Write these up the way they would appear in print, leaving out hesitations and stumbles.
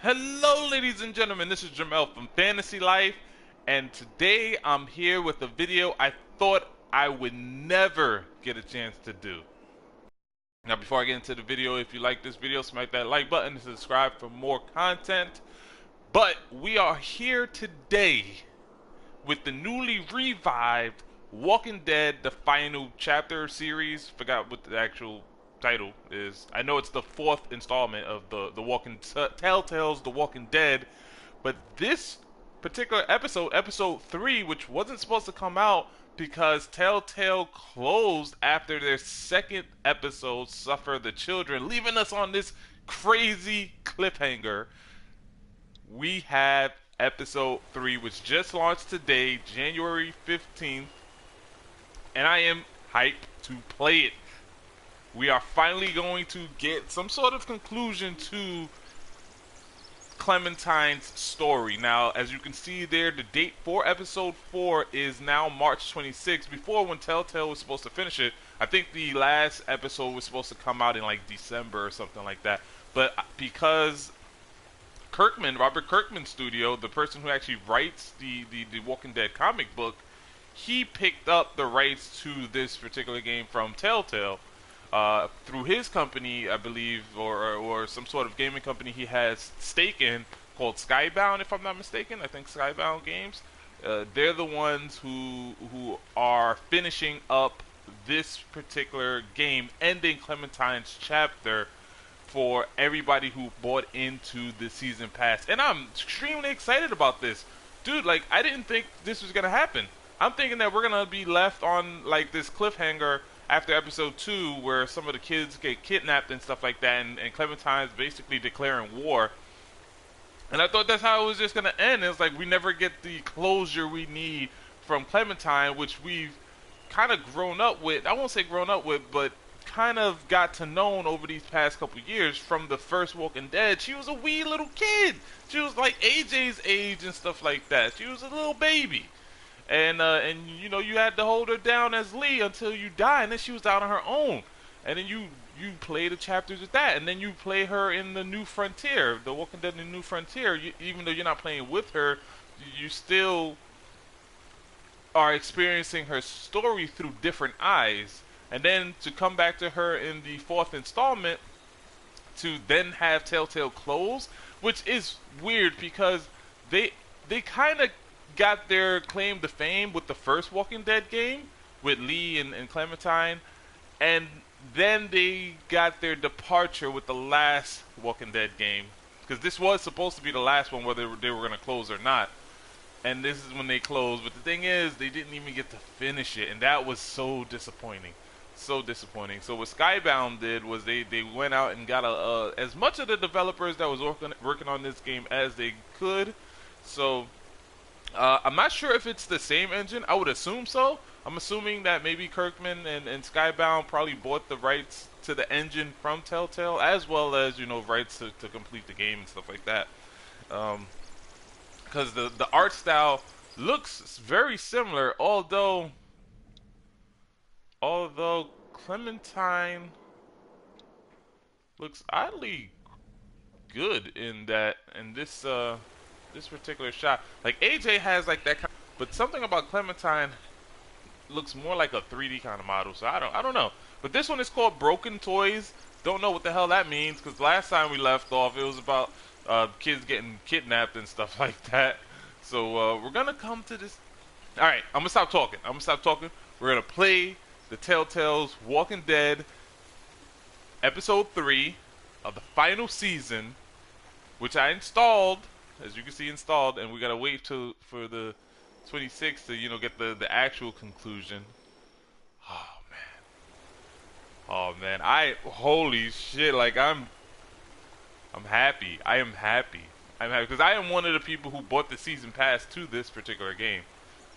Hello, ladies and gentlemen. This is Jamel from Fantasy Life, and today I'm here with a video I thought I would never get a chance to do. Now, before I get into the video, if you like this video, smack that like button and subscribe for more content. But we are here today with the newly revived Walking Dead, the final chapter series. Forgot what the actual title is. I know it's the fourth installment of the Walking Telltale's The Walking Dead, but this particular episode, episode 3, which wasn't supposed to come out because Telltale closed after their second episode, Suffer the Children, leaving us on this crazy cliffhanger. We have episode 3, which just launched today, January 15th, and I am hyped to play it. We are finally going to get some sort of conclusion to Clementine's story. Now, as you can see there, the date for episode 4 is now March 26th. Before, when Telltale was supposed to finish it, I think the last episode was supposed to come out in like December or something like that. But because Robert Kirkman's studio, the person who actually writes the Walking Dead comic book, he picked up the rights to this particular game from Telltale through his company, I believe, or some sort of gaming company he has stake in called Skybound, if I'm not mistaken. I think Skybound Games. They're the ones who are finishing up this particular game, ending Clementine's chapter for everybody who bought into the season pass. And I'm extremely excited about this. Dude, like, I didn't think this was going to happen. I'm thinking that we're going to be left on, like, this cliffhanger after episode 2 where some of the kids get kidnapped and stuff like that, and Clementine's basically declaring war. And I thought that's how it was just going to end. It's like we never get the closure we need from Clementine, which we've kind of grown up with. I won't say grown up with, but kind of got to know over these past couple years from the first Walking Dead. She was a wee little kid. She was like AJ's age and stuff like that. She was a little baby. And you know, you had to hold her down as Lee until you die, and then she was out on her own. And then you play the chapters with that, and then you play her in the New Frontier, the Walking Dead in the New Frontier. Even though you're not playing with her, you still are experiencing her story through different eyes. And then to come back to her in the fourth installment, to then have Telltale close, which is weird because they kind of got their claim to fame with the first Walking Dead game with Lee and Clementine, and then they got their departure with the last Walking Dead game, because this was supposed to be the last one, whether they were going to close or not. And this is when they closed, but the thing is, they didn't even get to finish it, and that was so disappointing. So disappointing. So what Skybound did was they went out and got as much of the developers that was working on this game as they could. So I'm not sure if it's the same engine. I would assume so. I'm assuming that maybe Kirkman and Skybound probably bought the rights to the engine from Telltale, as well as, you know, rights to complete the game and stuff like that. Because the art style looks very similar, although Clementine looks oddly good in this particular shot. Like AJ has like that kind, but something about Clementine looks more like a 3D kind of model. So I don't know. But this one is called Broken Toys. Don't know what the hell that means, because last time we left off it was about kids getting kidnapped and stuff like that. So we're gonna come to this. All right, I'm gonna stop talking. We're gonna play the Telltale's Walking Dead episode 3 of the final season, which I installed. As you can see, installed, and we gotta wait for the 26th to, you know, get the actual conclusion. Oh man, holy shit! Like I'm happy. I'm happy because I am one of the people who bought the season pass to this particular game.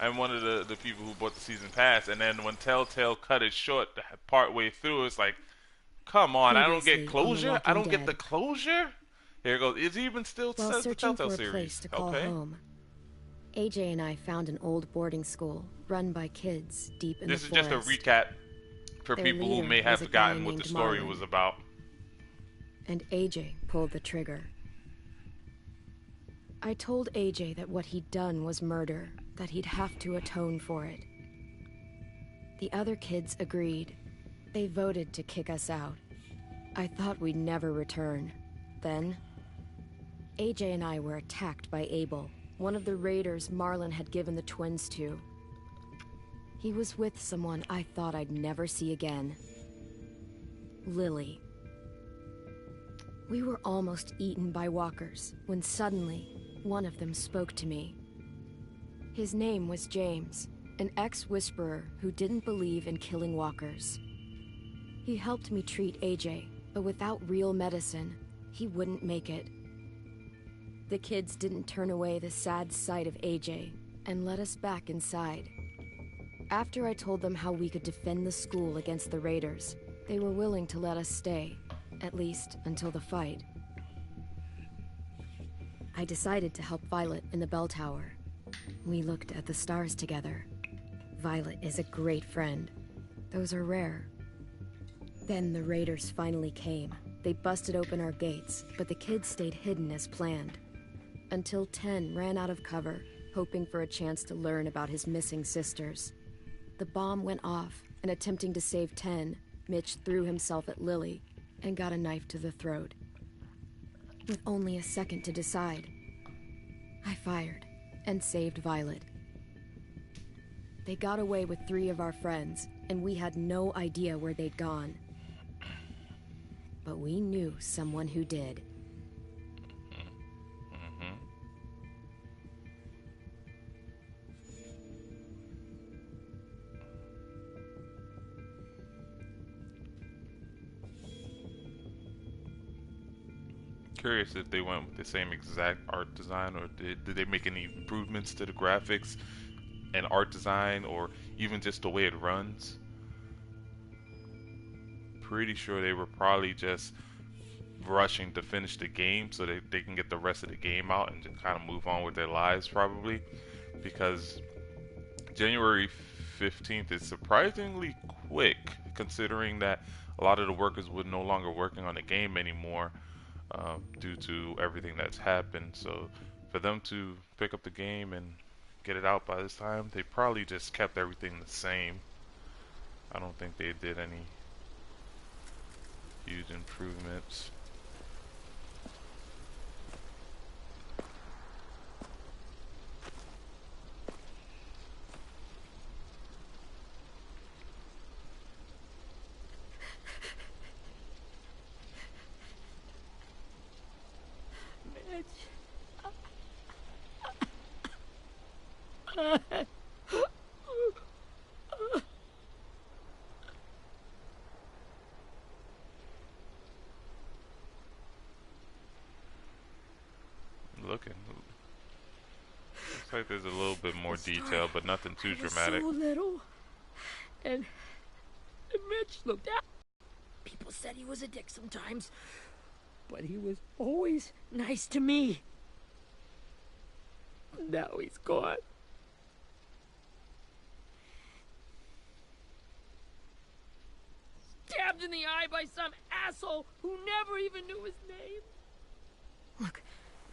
I'm one of the people who bought the season pass, and then when Telltale cut it short part way through, it's like, come on, I don't get closure. I don't get the closure. Here it goes. It even still says the Telltale series. Place to call home, AJ and I found an old boarding school run by kids deep in the forest. This is just a recap for people who may have forgotten what the story was about. And AJ pulled the trigger. I told AJ that what he'd done was murder, that he'd have to atone for it. The other kids agreed. They voted to kick us out. I thought we'd never return. Then, AJ and I were attacked by Abel, one of the raiders Marlon had given the twins to. He was with someone I thought I'd never see again. Lily. We were almost eaten by walkers, when suddenly, one of them spoke to me. His name was James, an ex-whisperer who didn't believe in killing walkers. He helped me treat AJ, but without real medicine, he wouldn't make it. The kids didn't turn away the sad sight of AJ, and let us back inside. After I told them how we could defend the school against the raiders, they were willing to let us stay, at least until the fight. I decided to help Violet in the bell tower. We looked at the stars together. Violet is a great friend. Those are rare. Then the raiders finally came. They busted open our gates, but the kids stayed hidden as planned. Until 10 ran out of cover, hoping for a chance to learn about his missing sisters. The bomb went off, and attempting to save 10, Mitch threw himself at Lily and got a knife to the throat. With only a second to decide, I fired and saved Violet. They got away with 3 of our friends, and we had no idea where they'd gone. But we knew someone who did. Curious if they went with the same exact art design, or did they make any improvements to the graphics and art design, or even just the way it runs. Pretty sure they were probably just rushing to finish the game so that they can get the rest of the game out and just kind of move on with their lives, probably, because January 15th is surprisingly quick, considering that a lot of the workers were no longer working on the game anymore. Due to everything that's happened. So for them to pick up the game and get it out by this time, they probably just kept everything the same. I don't think they did any huge improvements. Looks like there's a little bit more detail, but nothing too dramatic. So little, and Mitch looked out. People said he was a dick sometimes, but he was always nice to me. Now he's gone. Stabbed in the eye by some asshole who never even knew his name. Look,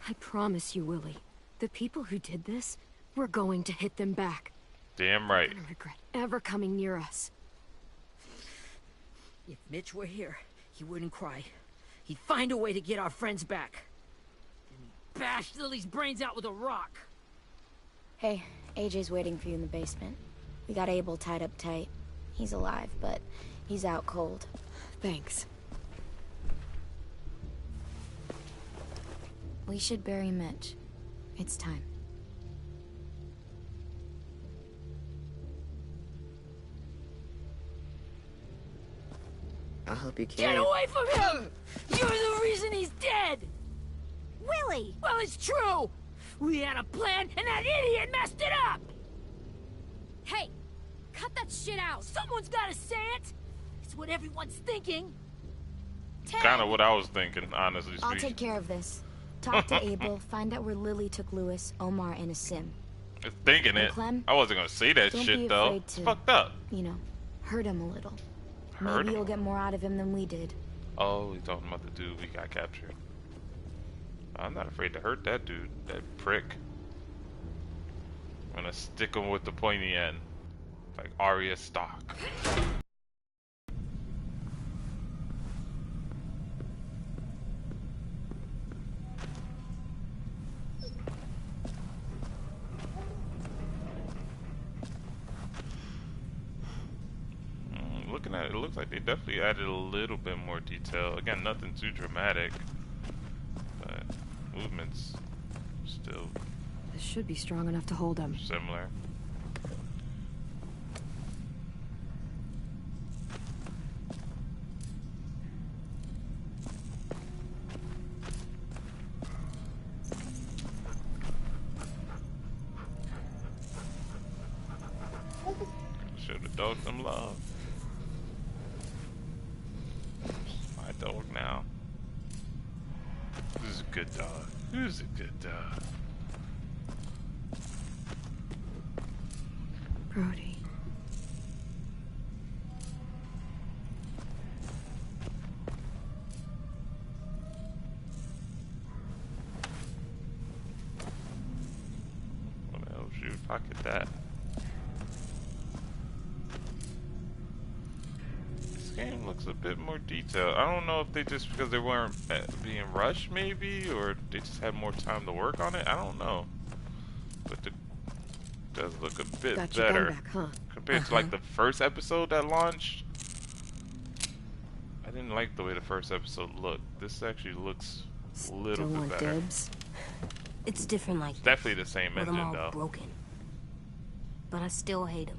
I promise you, Willie, the people who did this, we're going to hit them back. Damn right. I'm gonna regret ever coming near us. If Mitch were here, he wouldn't cry. He'd find a way to get our friends back. And he'd bash Lily's brains out with a rock. Hey, AJ's waiting for you in the basement. We got Abel tied up tight. He's alive, but he's out cold. Thanks. We should bury Mitch. It's time. I'll help you carry Get it. away from him! You're the reason he's dead! Willie! Well, it's true! We had a plan, and that idiot messed it up! Hey! Cut that shit out! Someone's gotta say it! It's what everyone's thinking. Kind of what I was thinking, honestly I'll speaking. take care of this. Talk to Abel, find out where Lily took Lewis, Omar, and Asim. Thinking And it. Clem, I wasn't gonna say that don't shit be though. afraid It's to- fucked up. You know, hurt him a little. Hurt Maybe him? you'll get more out of him than we did. Oh, he's talking about the dude we got captured. I'm not afraid to hurt that dude, that prick. I'm gonna stick him with the pointy end, like Arya Stark. Looking at it, it looks like they definitely added a little bit more detail. Again, nothing too dramatic, but movements still This should be strong enough to hold him. similar. Show the dog some love. It's my dog now. Who's a good dog? Who's a good dog? Brody. What else? You would pocket that. This game looks a bit more detailed. I don't know if they just because they weren't being rushed, maybe, or they just had more time to work on it. I don't know, but it does look a bit Got your gun better back, huh? compared to like the first episode that launched. I didn't like the way the first episode looked. This actually looks a little Still bit want better. dibs? It's different like this, Definitely the same with them engine all though. broken. But I still hate him.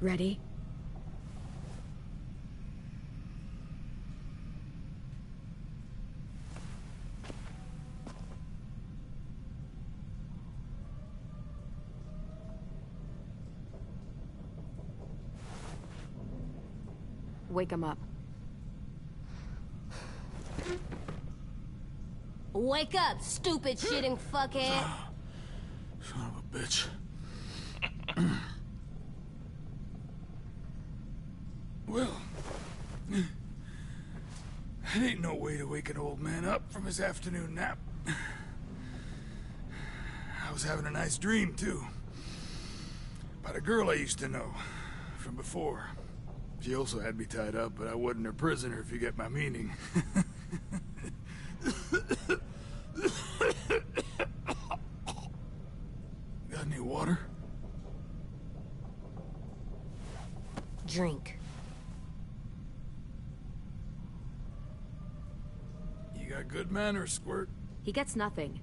Ready? Wake him up. Wake up, stupid shitting fuckhead! Son of a bitch. Well, it ain't no way to wake an old man up from his afternoon nap. I was having a nice dream, too. About a girl I used to know from before. She also had me tied up, but I wasn't her prisoner, if you get my meaning. Got any water? Drink. You got good manners, Squirt. He gets nothing.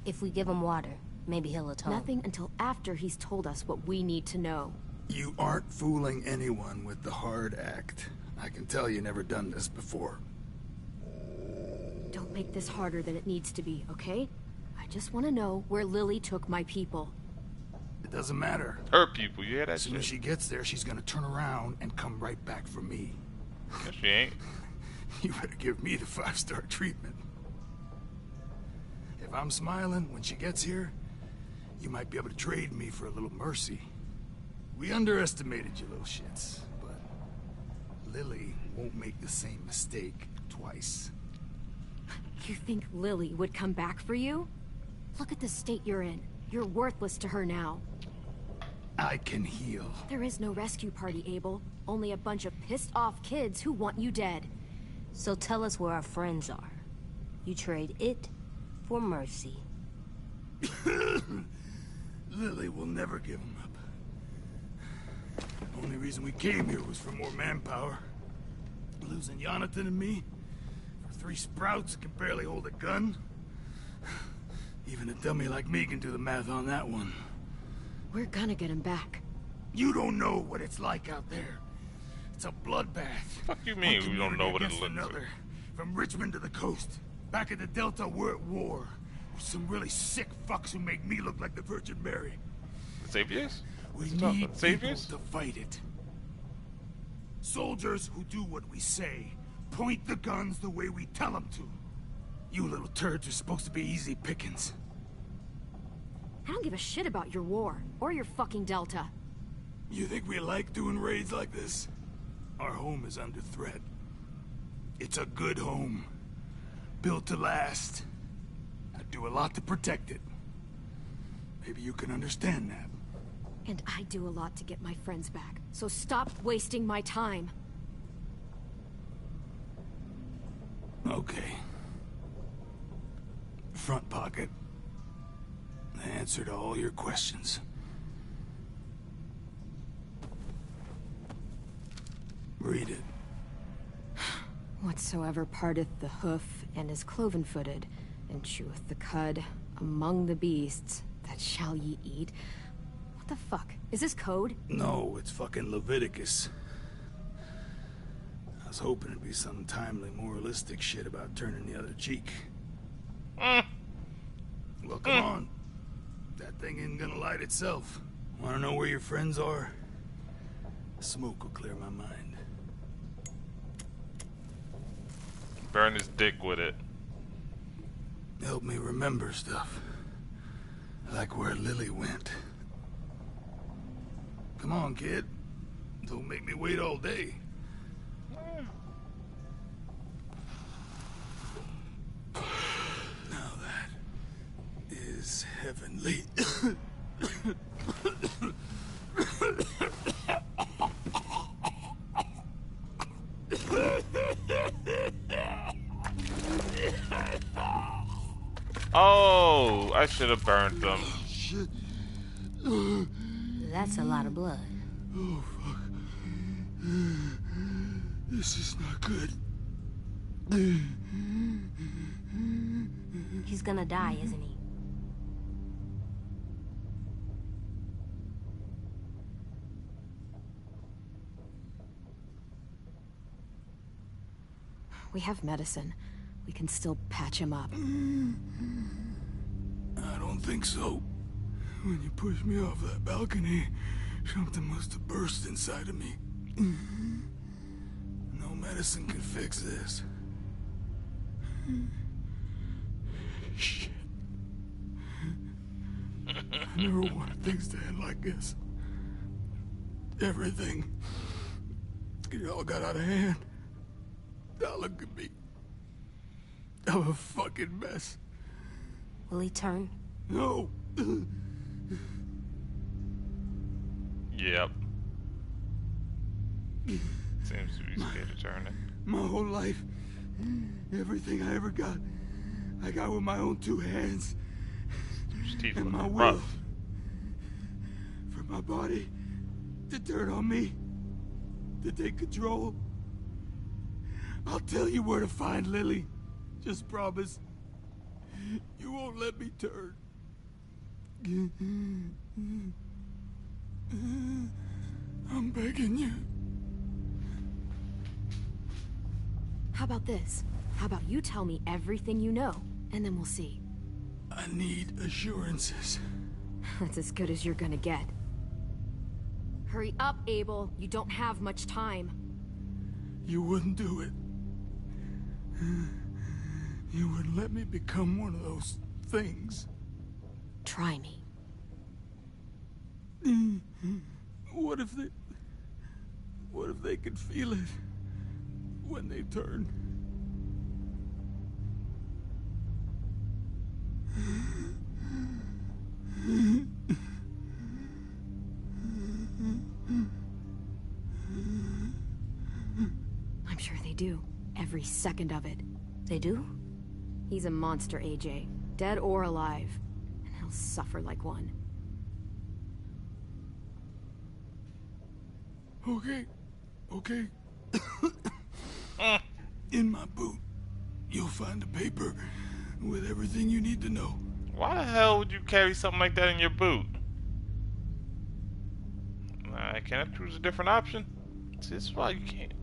If we give him water, maybe he'll atone. Nothing until after he's told us what we need to know. You aren't fooling anyone with the hard act. I can tell you never done this before. Don't make this harder than it needs to be, okay? I just want to know where Lily took my people. It doesn't matter. Her people, you hear that As soon as shit? she gets there, she's gonna turn around and come right back for me. No, she ain't. You better give me the 5-star treatment. If I'm smiling when she gets here, you might be able to trade me for a little mercy. We underestimated you little shits, but Lily won't make the same mistake twice. You think Lily would come back for you? Look at the state you're in. You're worthless to her now. I can heal. There is no rescue party, Abel. Only a bunch of pissed-off kids who want you dead. So tell us where our friends are. You trade it for mercy. Lily will never give him up. Only reason we came here was for more manpower. Losing Jonathan and me for 3 sprouts who can barely hold a gun. Even a dummy like me can do the math on that one. We're gonna get him back. You don't know what it's like out there. It's a bloodbath. Fuck you mean One we don't know community what it against looks like? another. From Richmond to the coast. Back at the Delta, we're at war. With some really sick fucks who make me look like the Virgin Mary. The Saviors? We Is it talking need about people Saviors? to fight it. Soldiers who do what we say. Point the guns the way we tell them to. You little turds are supposed to be easy pickings. I don't give a shit about your war, or your fucking Delta. You think we like doing raids like this? Our home is under threat. It's a good home. Built to last. I do a lot to protect it. Maybe you can understand that. And I do a lot to get my friends back. So stop wasting my time. Okay. Front pocket. The answer to all your questions. Read it. Whatsoever parteth the hoof and is cloven-footed, and cheweth the cud among the beasts, that shall ye eat. What the fuck? Is this code? No, it's fucking Leviticus. I was hoping it'd be some timely moralistic shit about turning the other cheek. Well, come on. That thing ain't gonna light itself. Wanna know where your friends are? Smoke will clear my mind. Burn his dick with it. Help me remember stuff. Like where Lily went. Come on, kid. Don't make me wait all day. Now that is heavenly. Oh, I should have burned them. Shit. That's a lot of blood. Oh, fuck. This is not good. He's gonna die, isn't he? We have medicine. We can still patch him up. I don't think so. When you pushed me off that balcony, something must have burst inside of me. No medicine can fix this. Shit. I never wanted things to end like this. Everything. It all got out of hand. Now look at me. I'm a fucking mess. Will he turn? No. Yep. Seems to be scared of turning. My whole life, everything I ever got, I got with my own two hands. His teeth And my look will. rough. For my body to turn on me, to take control. I'll tell you where to find Lily. Just promise. You won't let me turn. I'm begging you. How about this? How about you tell me everything you know, and then we'll see. I need assurances. That's as good as you're gonna get. Hurry up, Abel. You don't have much time. You wouldn't do it. You wouldn't let me become one of those things. Try me. What if they could feel it when they turn? I'm sure they do. Every second of it. They do? He's a monster, AJ. Dead or alive. And he'll suffer like one. Okay. In my boot, you'll find a paper with everything you need to know. Why the hell would you carry something like that in your boot? Can I choose a different option? See, this is why you can't.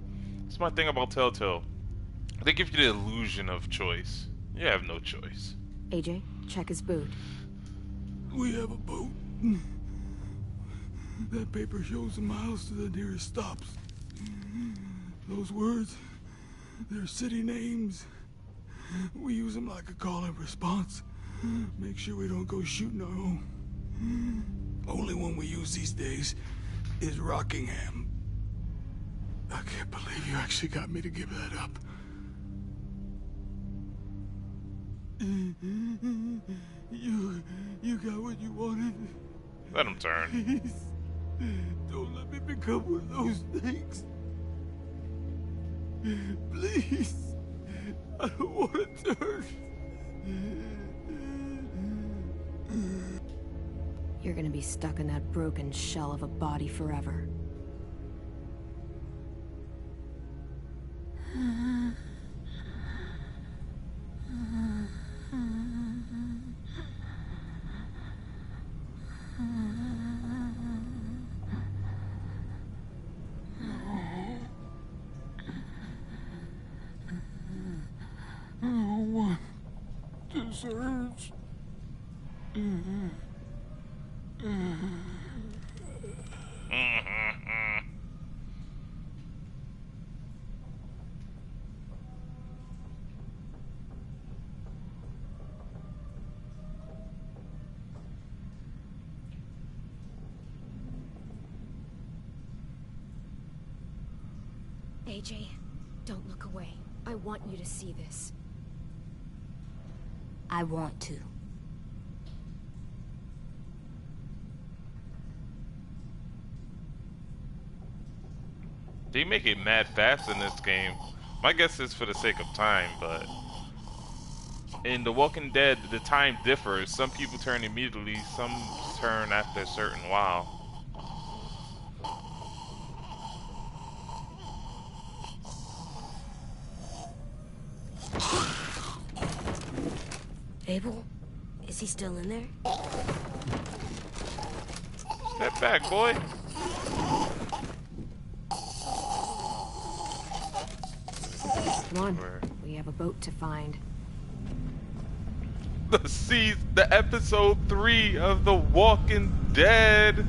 This is my thing about Telltale. They give you the illusion of choice. You have no choice. AJ, check his boot. We have a boat. That paper shows the miles to the nearest stops. Those words, they're city names. We use them like a call and response. Make sure we don't go shooting our own. Only one we use these days is Rockingham. I can't believe you actually got me to give that up. You got what you wanted. Let him turn. Please, don't let me become one of those things. Please, I don't want to turn. You're gonna be stuck in that broken shell of a body forever. No one deserves. AJ, don't look away. I want you to see this. I want to. They make it mad fast in this game. My guess is for the sake of time, but in The Walking Dead, the time differs. Some people turn immediately, some turn after a certain while. Abel? Is he still in there? Step back, boy. Come on, we have a boat to find. The episode 3 of The Walking Dead.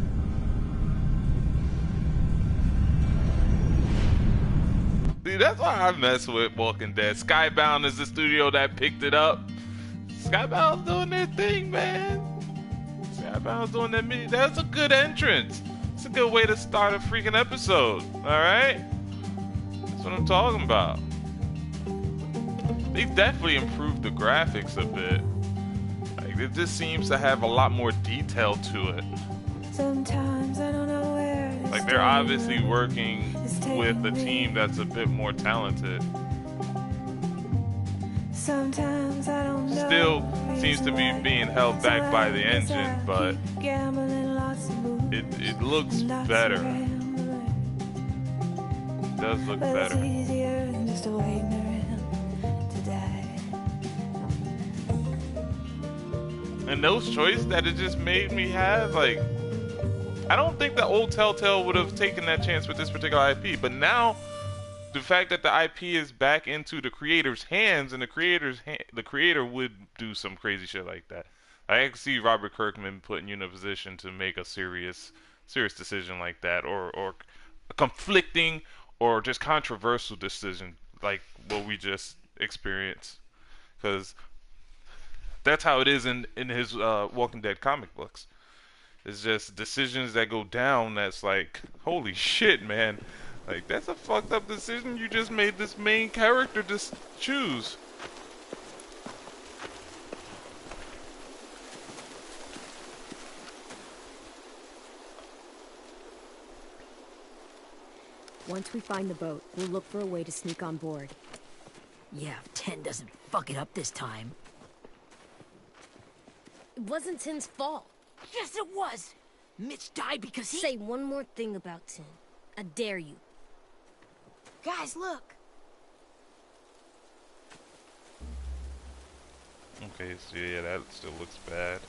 See, that's why I mess with Walking Dead. Skybound is the studio that picked it up. Skybound's doing their thing, man. Skybound's doing their thing. That's a good entrance. It's a good way to start a freaking episode. Alright? That's what I'm talking about. They definitely improved the graphics a bit. Like, it just seems to have a lot more detail to it. Sometimes I don't know where to Like, they're obviously working with a team that's a bit more talented. Sometimes I don't know. Still seems to be being held back by the engine, but it looks better. It does look better. It's easier than just waiting around to die. And those choices that it just made me have, like, I don't think the old Telltale would have taken that chance with this particular IP, but now the fact that the IP is back into the creator's hands, and the creator would do some crazy shit like that. I can see Robert Kirkman putting you in a position to make a serious decision like that, or a conflicting or just controversial decision like what we just experienced, because that's how it is in his Walking Dead comic books. It's just decisions that go down that's like, holy shit, man. Like, that's a fucked up decision you just made this main character just choose. Once we find the boat, we'll look for a way to sneak on board. Yeah, if 10 doesn't fuck it up this time. It wasn't Tin's fault. Yes, it was! Mitch died because he— Say one more thing about Tin. I dare you. Guys, look. Okay, so yeah, that still looks bad.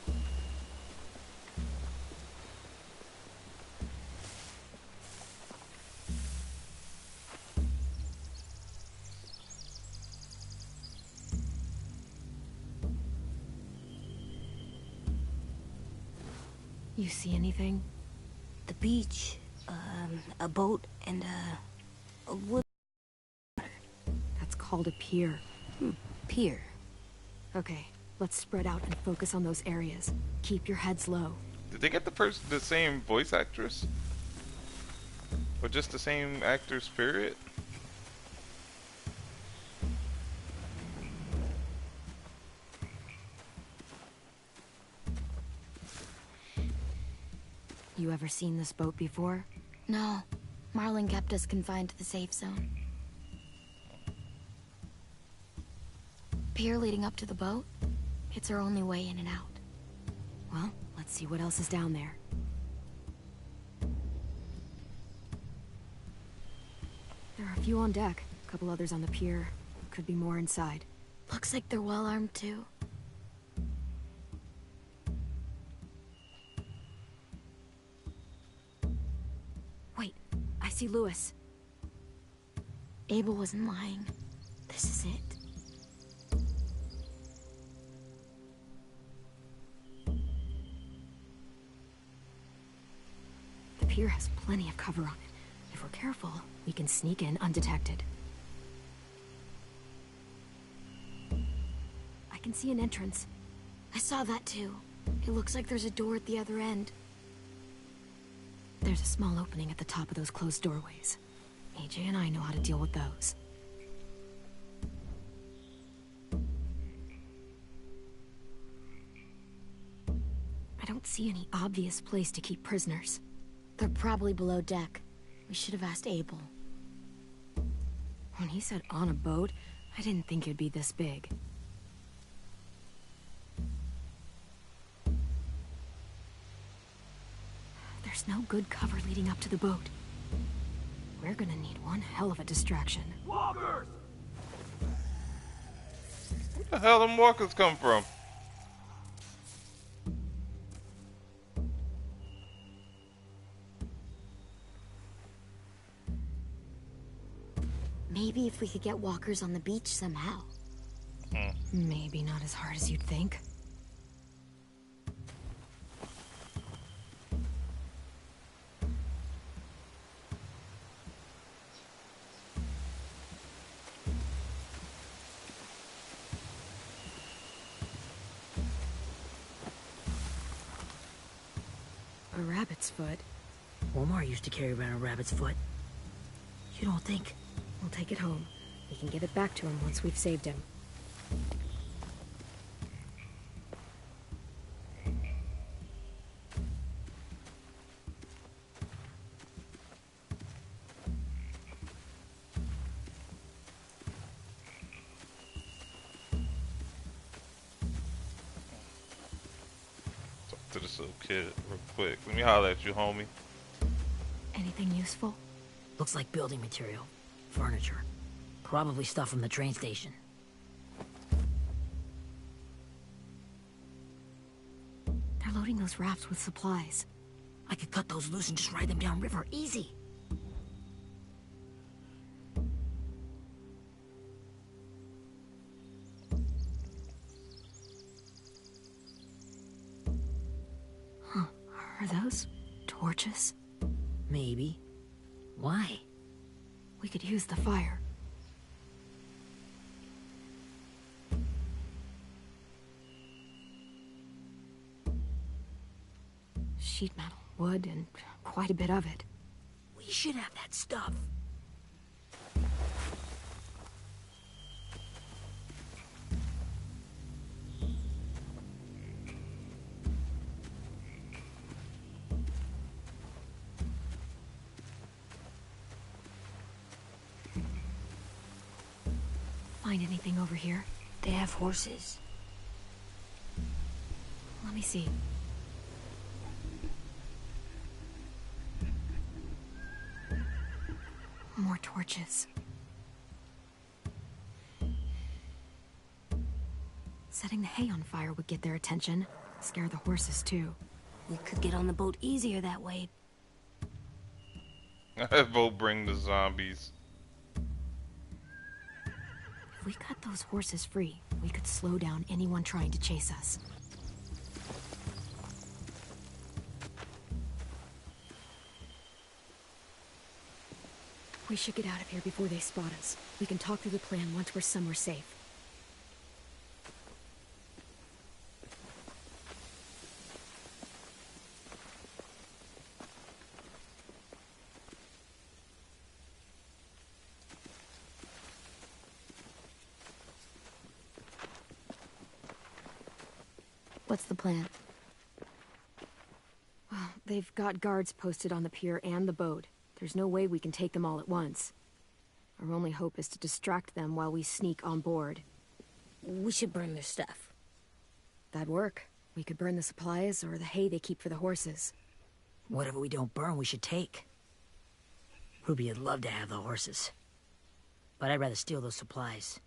You see anything? The beach, a boat, and a wood. That's called a pier. Pier. Okay, let's spread out and focus on those areas. Keep your heads low. Did they get the same voice actress? Or just the same actor's period? You ever seen this boat before? No. Marlin kept us confined to the safe zone. Pier leading up to the boat? It's our only way in and out. Well, let's see what else is down there. There are a few on deck, a couple others on the pier. Could be more inside. Looks like they're well armed too. Wait, I see Lewis. Abel wasn't lying. This is it. The pier has plenty of cover on it. If we're careful, we can sneak in undetected. I can see an entrance. I saw that too. It looks like there's a door at the other end. There's a small opening at the top of those closed doorways. AJ and I know how to deal with those. I don't see any obvious place to keep prisoners. They're probably below deck. We should have asked Abel. When he said on a boat, I didn't think it'd be this big. There's no good cover leading up to the boat. We're gonna need one hell of a distraction. Walkers! Where the hell them walkers come from? Maybe if we could get walkers on the beach somehow. Maybe not as hard as you'd think. A rabbit's foot? Omar used to carry around a rabbit's foot. You don't think? We'll take it home. We can give it back to him once we've saved him. Talk to this little kid real quick. Let me holler at you, homie. Anything useful? Looks like building material. Furniture. Probably stuff from the train station. They're loading those rafts with supplies. I could cut those loose and just ride them downriver, easy. Huh. Are those torches? Maybe. Why? We could use the fire. Sheet metal, wood, and quite a bit of it. We should have that stuff. Find anything over here? They have horses. Let me see. More torches. Setting the hay on fire would get their attention. Scare the horses, too. We could get on the boat easier that way. That boat bring the zombies. If we cut those horses free, we could slow down anyone trying to chase us. We should get out of here before they spot us. We can talk through the plan once we're somewhere safe. What's the plan? Well, They've got guards posted on the pier and the boat. There's no way we can take them all at once. Our only hope is to distract them while we sneak on board. We should burn their stuff. That'd work. We could burn the supplies or the hay they keep for the horses. Whatever we don't burn, we should take. Ruby would love to have the horses. But I'd rather steal those supplies.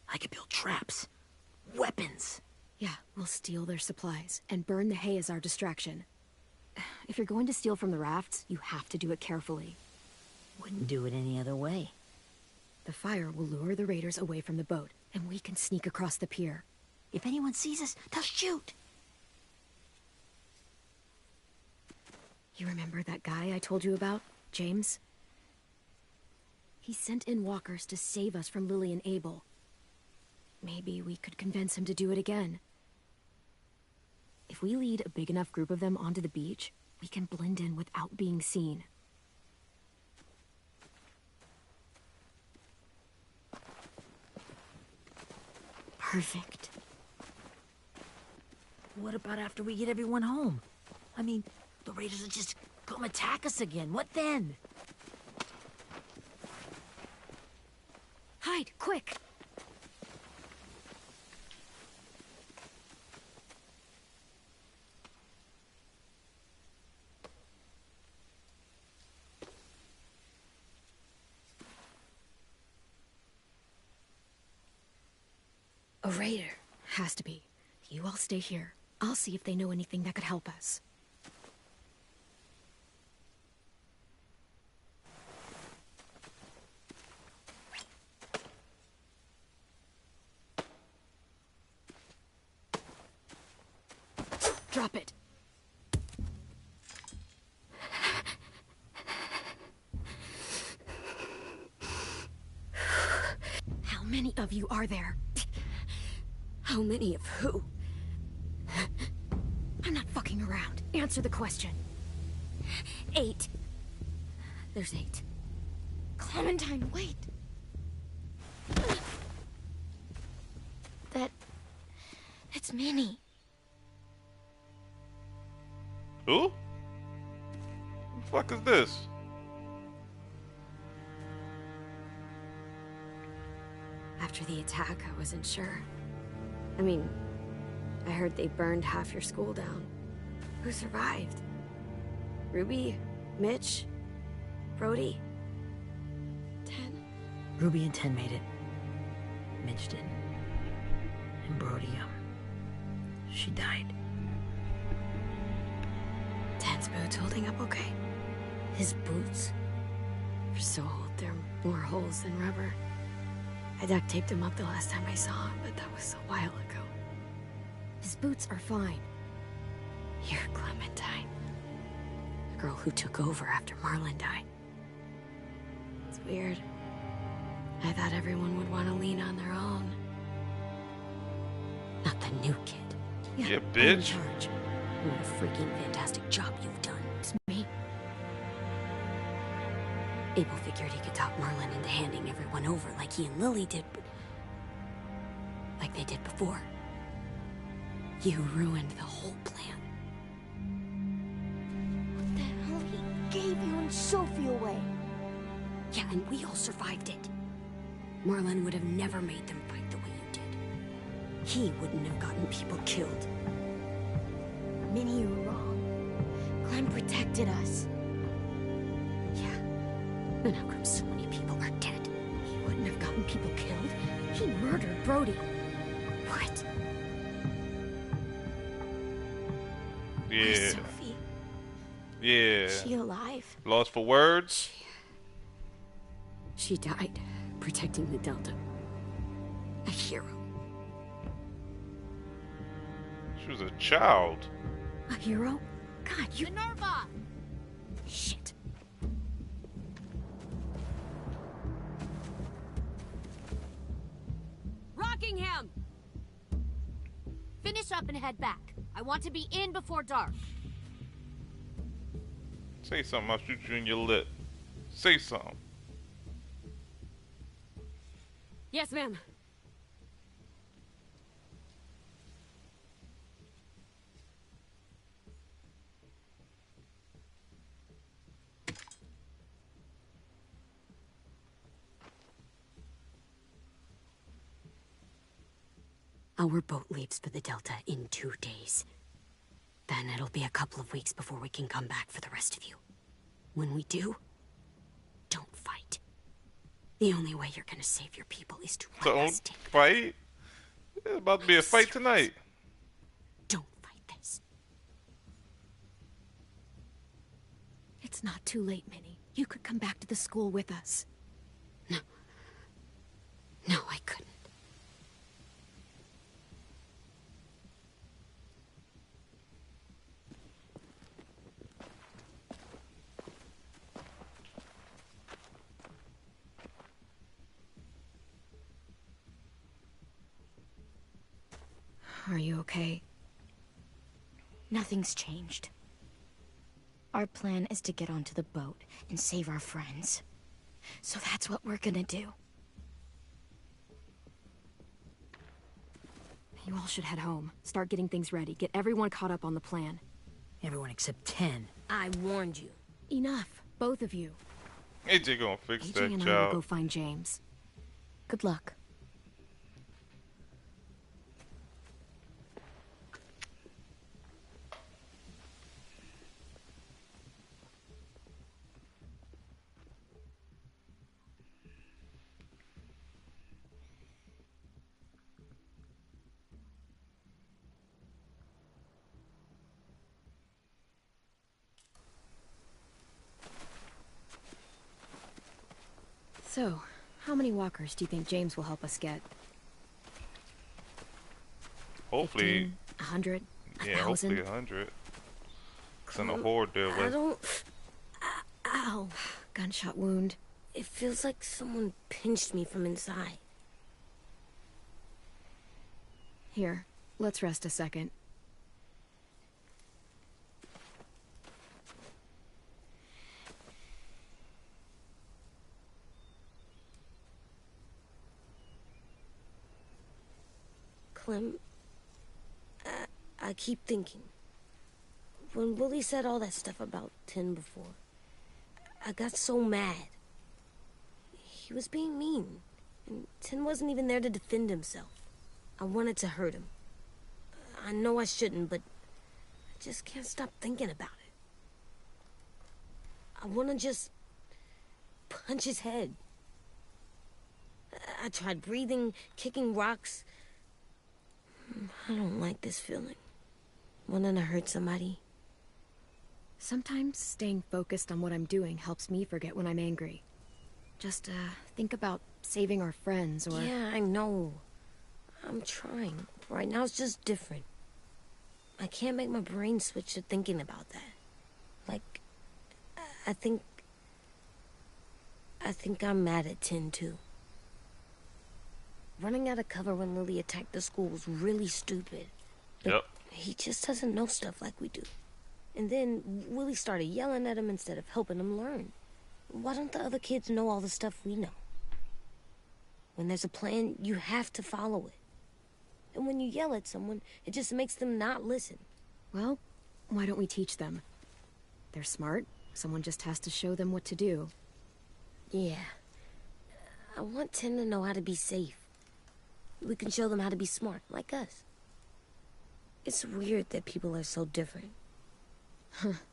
I could build traps. Weapons. Yeah, we'll steal their supplies and burn the hay as our distraction. If you're going to steal from the rafts, you have to do it carefully. Wouldn't do it any other way. The fire will lure the raiders away from the boat, and we can sneak across the pier. If anyone sees us, they'll shoot. You remember that guy I told you about, James? He sent in walkers to save us from Lily and Abel. Maybe we could convince him to do it again. If we lead a big enough group of them onto the beach, we can blend in without being seen. Perfect. What about after we get everyone home? I mean, the raiders will just come attack us again. What then? Hide, quick! A raider. Has to be. You all stay here. I'll see if they know anything that could help us. Drop it. How many of you are there? How many of who? I'm not fucking around. Answer the question. 8. There's 8. Clementine, wait. That's Minnie. Who? The fuck is this? After the attack, I wasn't sure. I mean, I heard they burned half your school down. Who survived? Ruby? Mitch? Brody? 10? Ruby and 10 made it. Mitch didn't. And Brody, she died. 10's boots holding up okay? His boots? They're so old, there are more holes than rubber. I duct taped him up the last time I saw him, but that was a while ago. His boots are fine. You're Clementine. The girl who took over after Marlon died. It's weird. I thought everyone would want to lean on their own. Not the new kid. Yeah, I'm in bitch. charge. What a freaking fantastic job you've done. It's me. Abel figured he could talk Marlon into handing everyone over like he and Lily did, but... like they did before. You ruined the whole plan. What the hell? He gave you and Sophie away. Yeah, and we all survived it. Marlon would have never made them fight the way you did. He wouldn't have gotten people killed. Minnie, you're wrong. Clem protected us. Yeah. And how come so many people are dead? He wouldn't have gotten people killed. He murdered Brody. What? Yeah. Sophie, Yeah. is she alive? Lost for words? She died protecting the Delta. A hero. She was a child. A hero? God, you... Minerva! Shit. Rockingham! Finish up and head back. I want to be in before dark. Say something, I'll shoot you in your lip. Say something. Yes, ma'am. Our boat leaves for the Delta in 2 days. Then it'll be a couple of weeks before we can come back for the rest of you. When we do, don't fight. The only way you're gonna save your people is to let us Don't take them. fight. It's about to be a fight tonight. Don't fight this. It's not too late, Minnie. You could come back to the school with us. No, I couldn't. Are you okay? Nothing's changed. Our plan is to get onto the boat and save our friends. So that's what we're gonna do. You all should head home. Start getting things ready. Get everyone caught up on the plan. Everyone except 10. I warned you. Enough, both of you. AJ gonna fix AJ that and I will go job. find James. Good luck. So, how many walkers do you think James will help us get? Hopefully, 100? yeah, 1,000? hopefully 100. Cause in the horde there I was. don't... Ow. Gunshot wound. It feels like someone pinched me from inside. Here, let's rest a second. Clem, I keep thinking. When Willie said all that stuff about Tin before, I got so mad. He was being mean, and Tin wasn't even there to defend himself. I wanted to hurt him. I know I shouldn't, but I just can't stop thinking about it. I want to just punch his head. I tried breathing, kicking rocks. I don't like this feeling. Wanting to hurt somebody. Sometimes staying focused on what I'm doing helps me forget when I'm angry. Just, think about saving our friends or... Yeah, I know. I'm trying. Right now it's just different. I can't make my brain switch to thinking about that. Like, I think I'm mad at Tin, too. Running out of cover when Lily attacked the school was really stupid. But Yep. he just doesn't know stuff like we do. And then Willie started yelling at him instead of helping him learn. Why don't the other kids know all the stuff we know? When there's a plan, you have to follow it. And when you yell at someone, it just makes them not listen. Well, why don't we teach them? They're smart. Someone just has to show them what to do. Yeah. I want Tin to know how to be safe. We can show them how to be smart, like us. It's weird that people are so different.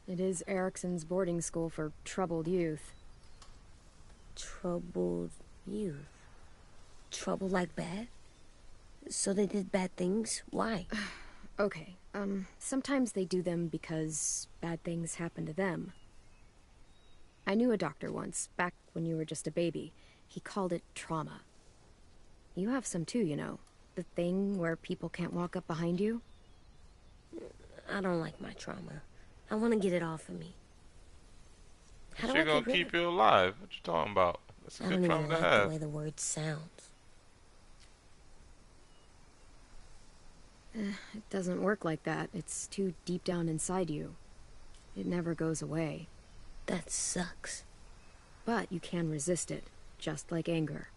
It is Erickson's boarding school for troubled youth. Troubled youth. Trouble like bad? So they did bad things? Why? Okay, sometimes they do them because bad things happen to them. I knew a doctor once, back when you were just a baby. He called it trauma. You have some too, you know. The thing where people can't walk up behind you. I don't like my trauma. I want to get it off of me. How do I Shit get gonna rid keep of it? you alive. What you talking about? That's a I good don't even trauma to like the have. way the word sounds. It doesn't work like that. It's too deep down inside you. It never goes away. That sucks. But you can resist it, just like anger.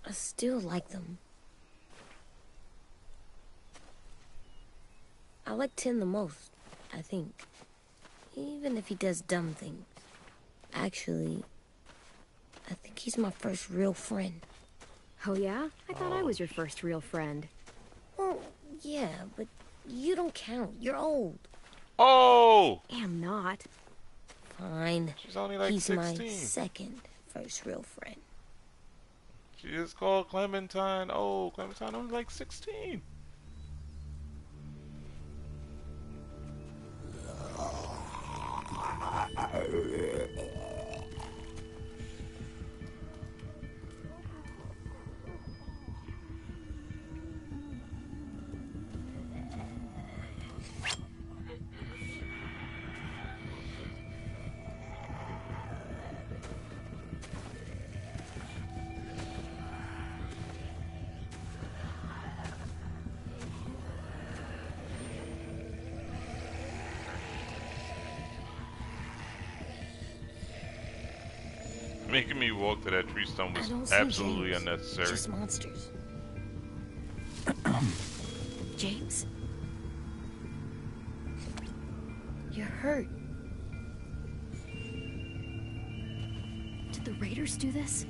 I still like them. I like Tin the most, I think. Even if he does dumb things. Actually, I think he's my first real friend. Oh yeah? I thought I was your first real friend. Well, yeah, but you don't count. You're old. Oh! Am not. Fine. She's only like He's 16. my second first real friend. She is called Clementine. Oh, Clementine only like 16. Making me walk to that tree stump I was don't see absolutely James. unnecessary. Just monsters. James? You're hurt. Did the Raiders do this?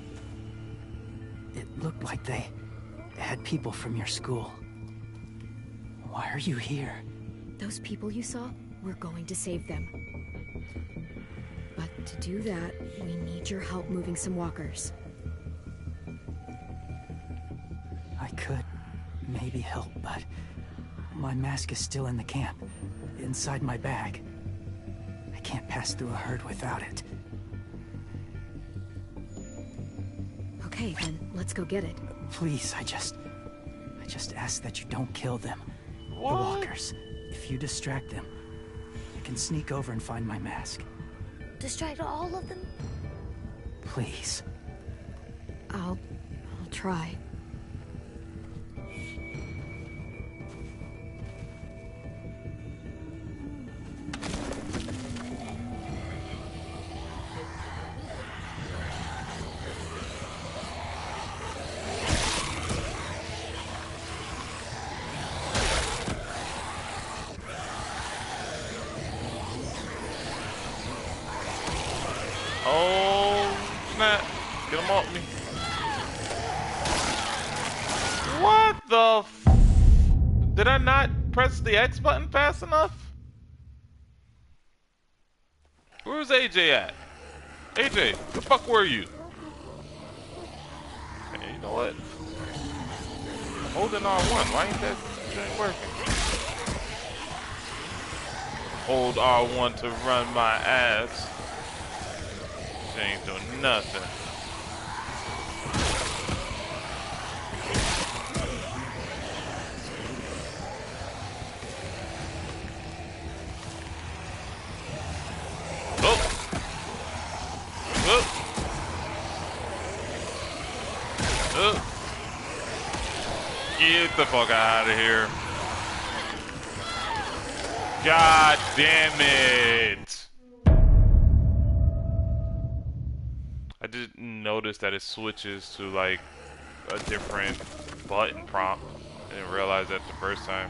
It looked like they had people from your school. Why are you here? Those people you saw, we're going to save them. But to do that, we need your help moving some walkers. I could maybe help, but my mask is still in the camp, inside my bag. I can't pass through a herd without it. Okay, then let's go get it. Please, I just ask that you don't kill them. What? The walkers. If you distract them, I can sneak over and find my mask. Distract all of them? Please. I'll try. Oh, snap. Get him off me. What the f... Did I not press the X button fast enough? Where's AJ at? AJ, the fuck were you? Hey, you know what? I'm holding R1. Why ain't that shit working? Hold R1 to run my ass. She ain't doing nothing. Oh! Oh! Oh! Get the fuck out of here. God damn it! I didn't notice that it switches to like a different button prompt. I didn't realize that the first time.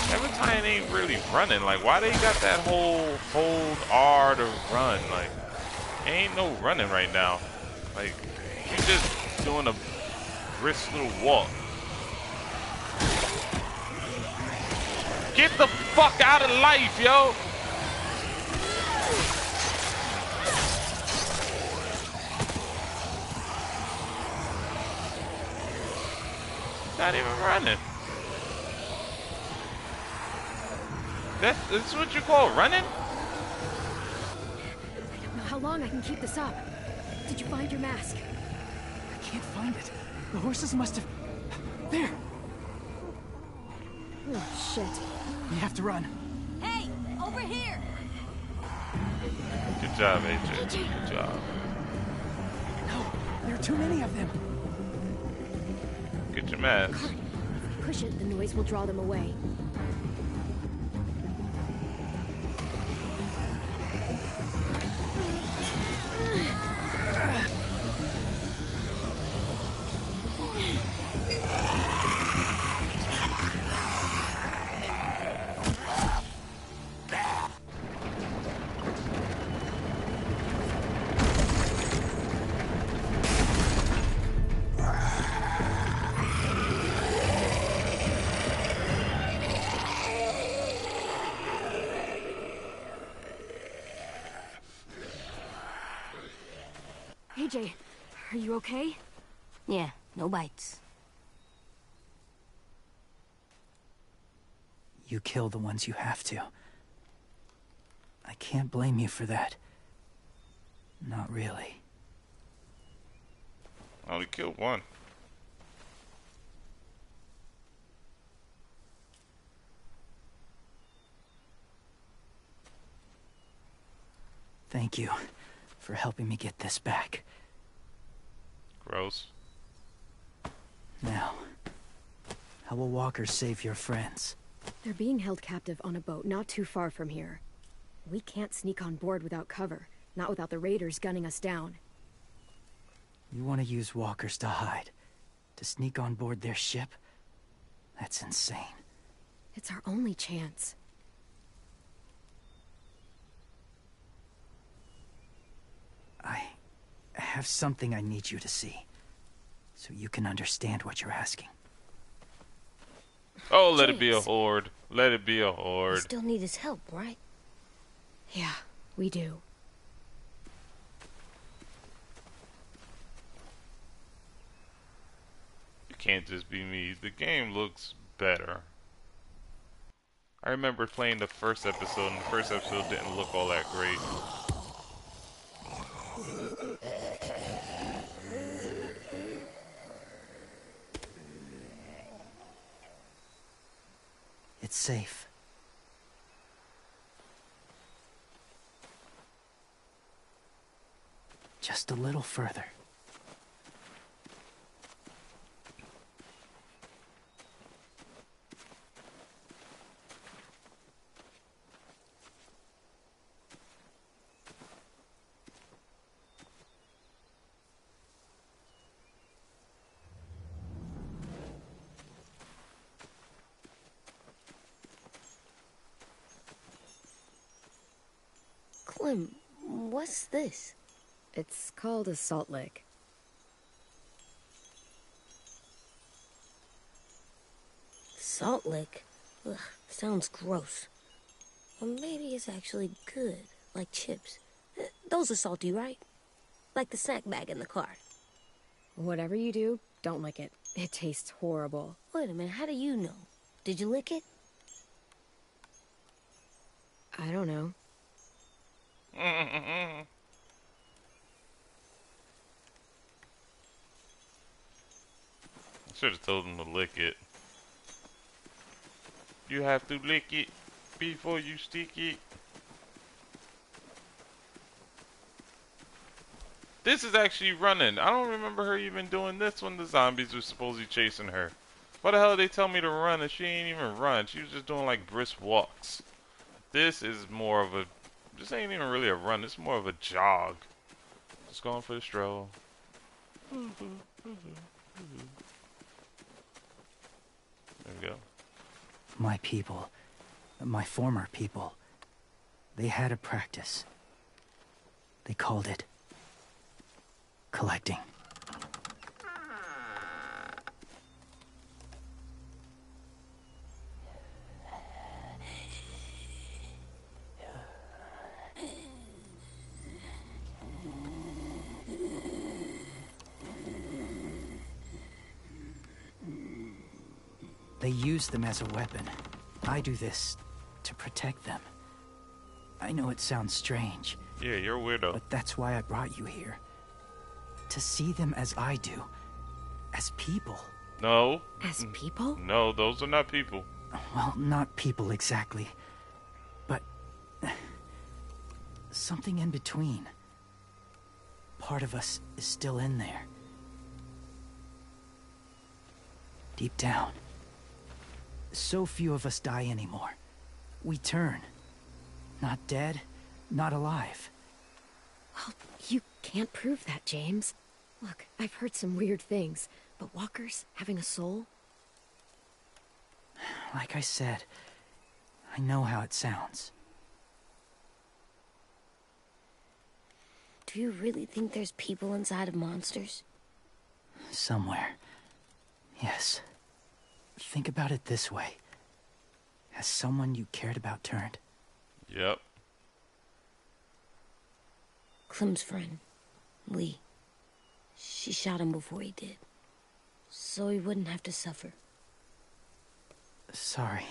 Clementine ain't really running. Like, why they got that whole hold R to run? Like, ain't no running right now. Like, she's just doing a brisk little walk. Get the fuck out of life, yo! Not even running. That's what you call running? I don't know how long I can keep this up. Did you find your mask? I can't find it. The horses must have... There! Oh, shit. We have to run. Hey, over here! Good job, AJ. Good job. No, there are too many of them. Get your mask. If we push it, the noise will draw them away. AJ, are you okay? Yeah, no bites. You kill the ones you have to. I can't blame you for that. Not really. I only killed one. Thank you for helping me get this back. Gross. Now, how will Walker save your friends? They're being held captive on a boat not too far from here. We can't sneak on board without cover, not without the raiders gunning us down. You want to use walkers to hide? To sneak on board their ship? That's insane. It's our only chance. I have something I need you to see, so you can understand what you're asking. Oh, let it be a James. horde. Let it be a We horde. still need his help, right? Yeah, we do. It can't just be me. The game looks better. I remember playing the first episode, and the first episode didn't look all that great. It's safe. Just a little further. Clem, what's this? It's called a salt lick. Salt lick? Ugh, sounds gross. Or maybe it's actually good, like chips. Those are salty, right? Like the snack bag in the car. Whatever you do, don't lick it. It tastes horrible. Wait a minute, how do you know? Did you lick it? I don't know. I should have told him to lick it. You have to lick it before you stick it. This is actually running. I don't remember her even doing this when the zombies were supposedly chasing her. Why the hell did they tell me to run if she ain't even run? She was just doing like brisk walks. This is more of a... This ain't even really a run. It's more of a jog. Just going for the stroll. There we go. My people, my former people, they had a practice. They called it collecting. They use them as a weapon. I do this to protect them. I know it sounds strange. Yeah, you're a weirdo. But that's why I brought you here. To see them as I do. As people. No. As people? No, those are not people. Well, not people exactly. But... something in between. Part of us is still in there. Deep down. So few of us die anymore. We turn. Not dead, not alive. Well, you can't prove that, James. Look, I've heard some weird things, but walkers having a soul? Like I said, I know how it sounds. Do you really think there's people inside of monsters? Somewhere. Yes. Think about it this way. Has someone you cared about turned? Yep. Clem's friend, Lee. She shot him before he did, so he wouldn't have to suffer. Sorry.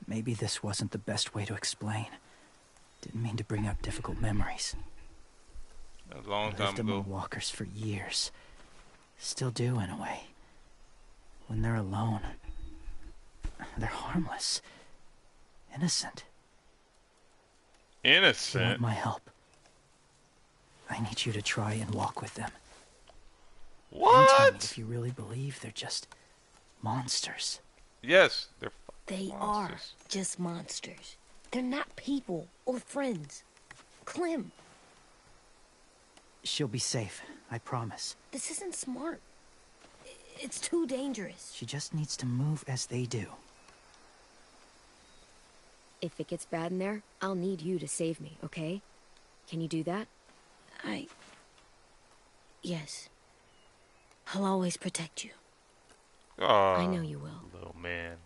Maybe this wasn't the best way to explain. Didn't mean to bring up difficult memories. That was a long I time lived ago. among walkers for years. Still do, in a way. When they're alone, they're harmless. Innocent. You want Innocent? my help? I need you to try and walk with them. And tell me What? if you really believe they're just monsters. Yes, they're They monsters. are just monsters. They're not people or friends. Clem, She'll be safe, I promise. this isn't smart. It's too dangerous. She just needs to move as they do. If it gets bad in there, I'll need you to save me, okay? Can you do that? Yes. I'll always protect you. Oh, I know you will. little man.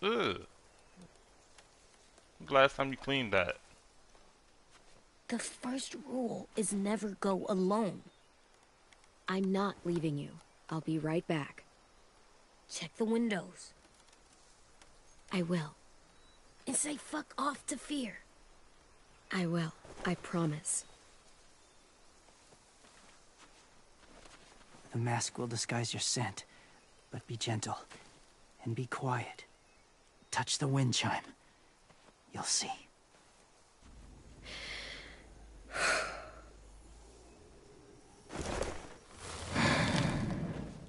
Ugh. Last time you cleaned that. The first rule is never go alone. I'm not leaving you. I'll be right back. Check the windows. I will. And say fuck off to fear. I will. I promise. The mask will disguise your scent, but be gentle and be quiet. Touch the wind chime. You'll see.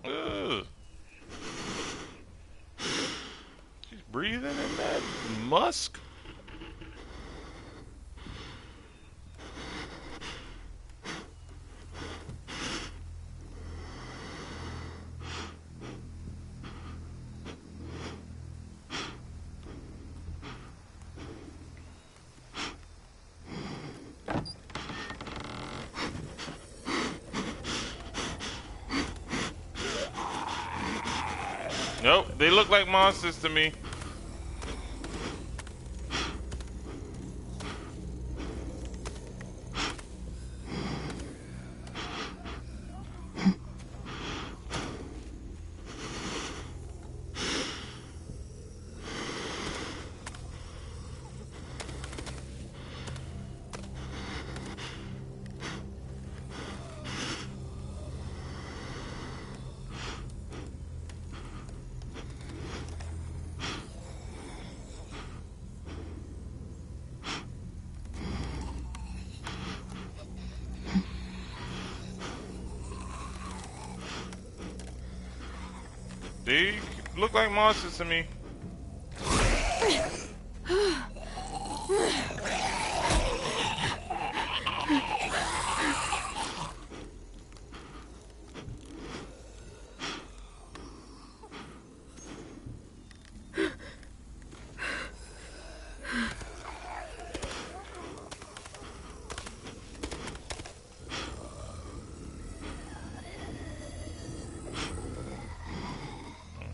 Ugh. She's breathing in that musk. Nope, they look like monsters to me. They look like monsters to me.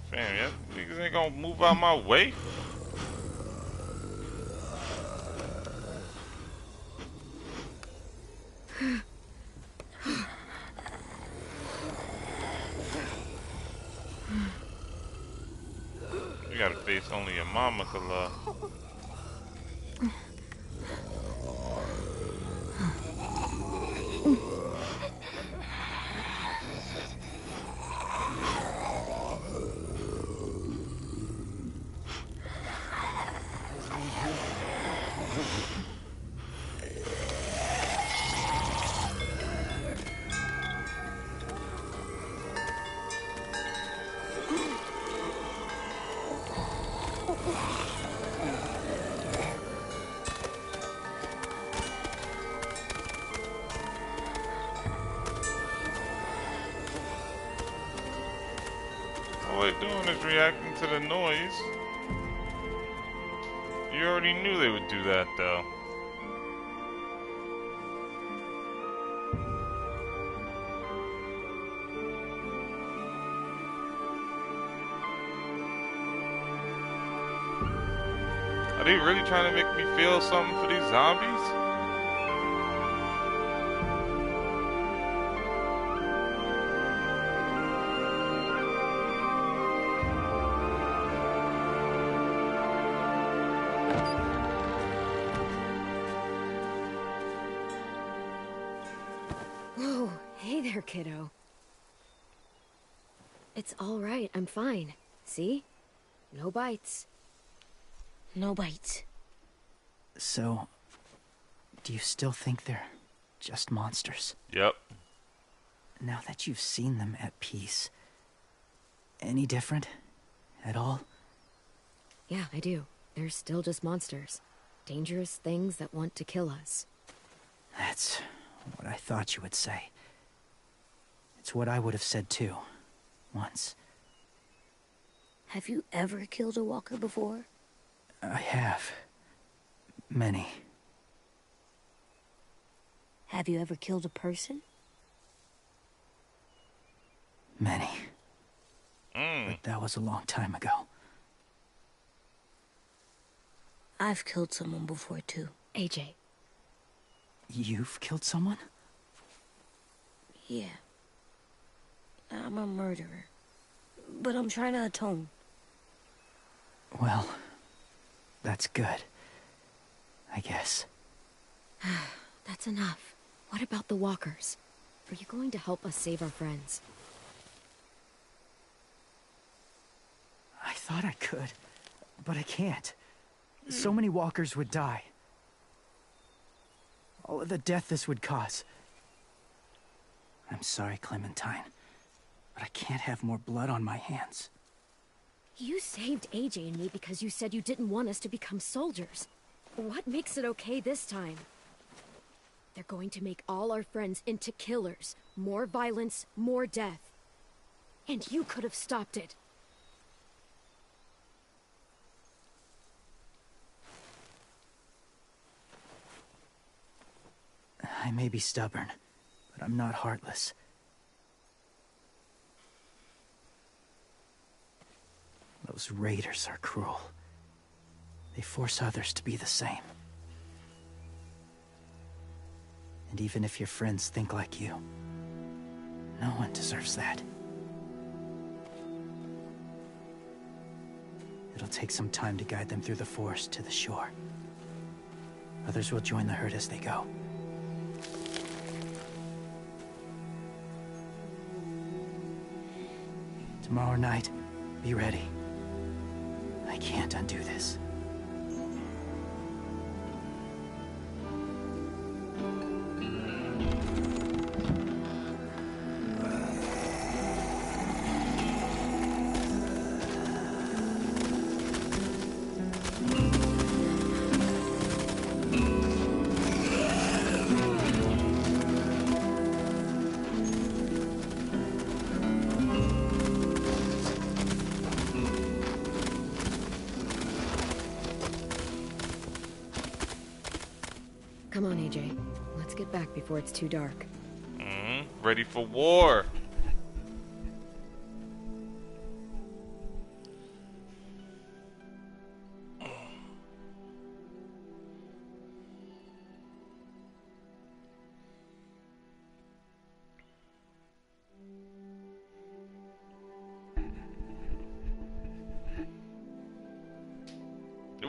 Fam, yeah, niggas ain't gonna move out my way. You got a face only your mama could love. All they're doing is reacting to the noise. You already knew they would do that, though. Are they really trying to make me feel something for these zombies? Whoa, hey there, kiddo. It's all right, I'm fine. See? No bites. No bites. So, do you still think they're just monsters? Yep. Now that you've seen them at peace, any different? At all? Yeah, I do. They're still just monsters. Dangerous things that want to kill us. That's what I thought you would say. It's what I would have said too. Once. Have you ever killed a walker before? I have. Many. Have you ever killed a person? Many. But that was a long time ago. I've killed someone before too. AJ. You've killed someone? Yeah. I'm a murderer. But I'm trying to atone. Well, that's good. I guess. That's enough. What about the walkers? Are you going to help us save our friends? I thought I could, but I can't. So many walkers would die. All of the death this would cause. I'm sorry, Clementine, but I can't have more blood on my hands. You saved AJ and me because you said you didn't want us to become soldiers. What makes it okay this time? They're going to make all our friends into killers. More violence, more death. And you could have stopped it. I may be stubborn, but I'm not heartless. Those raiders are cruel. They force others to be the same. And even if your friends think like you, no one deserves that. It'll take some time to guide them through the forest to the shore. Others will join the herd as they go. Tomorrow night, be ready. I can't undo this. Come on, AJ. Let's get back before it's too dark. Ready for war.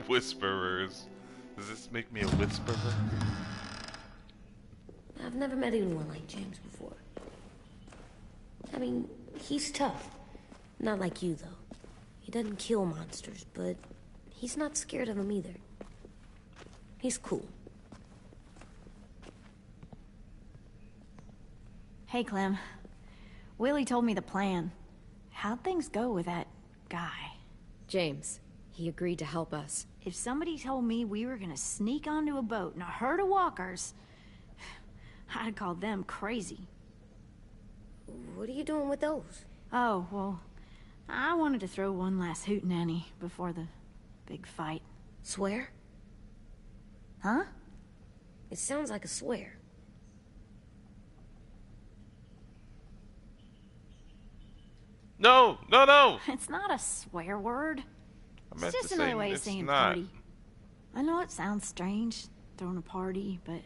Whisperers. Does this make me a whisperer? I've never met anyone like James before. I mean, he's tough. Not like you, though. He doesn't kill monsters, but he's not scared of them either. He's cool. Hey, Clem. Willie told me the plan. How'd things go with that guy? James, he agreed to help us. If somebody told me we were gonna sneak onto a boat in a herd of walkers, I'd call them crazy. What are you doing with those? Oh, well, I wanted to throw one last hootenanny before the big fight. Swear? Huh? It sounds like a swear. No, no, no. It's not a swear word. I meant It's just to say another way of it's saying not. party. I know it sounds strange, throwing a party, but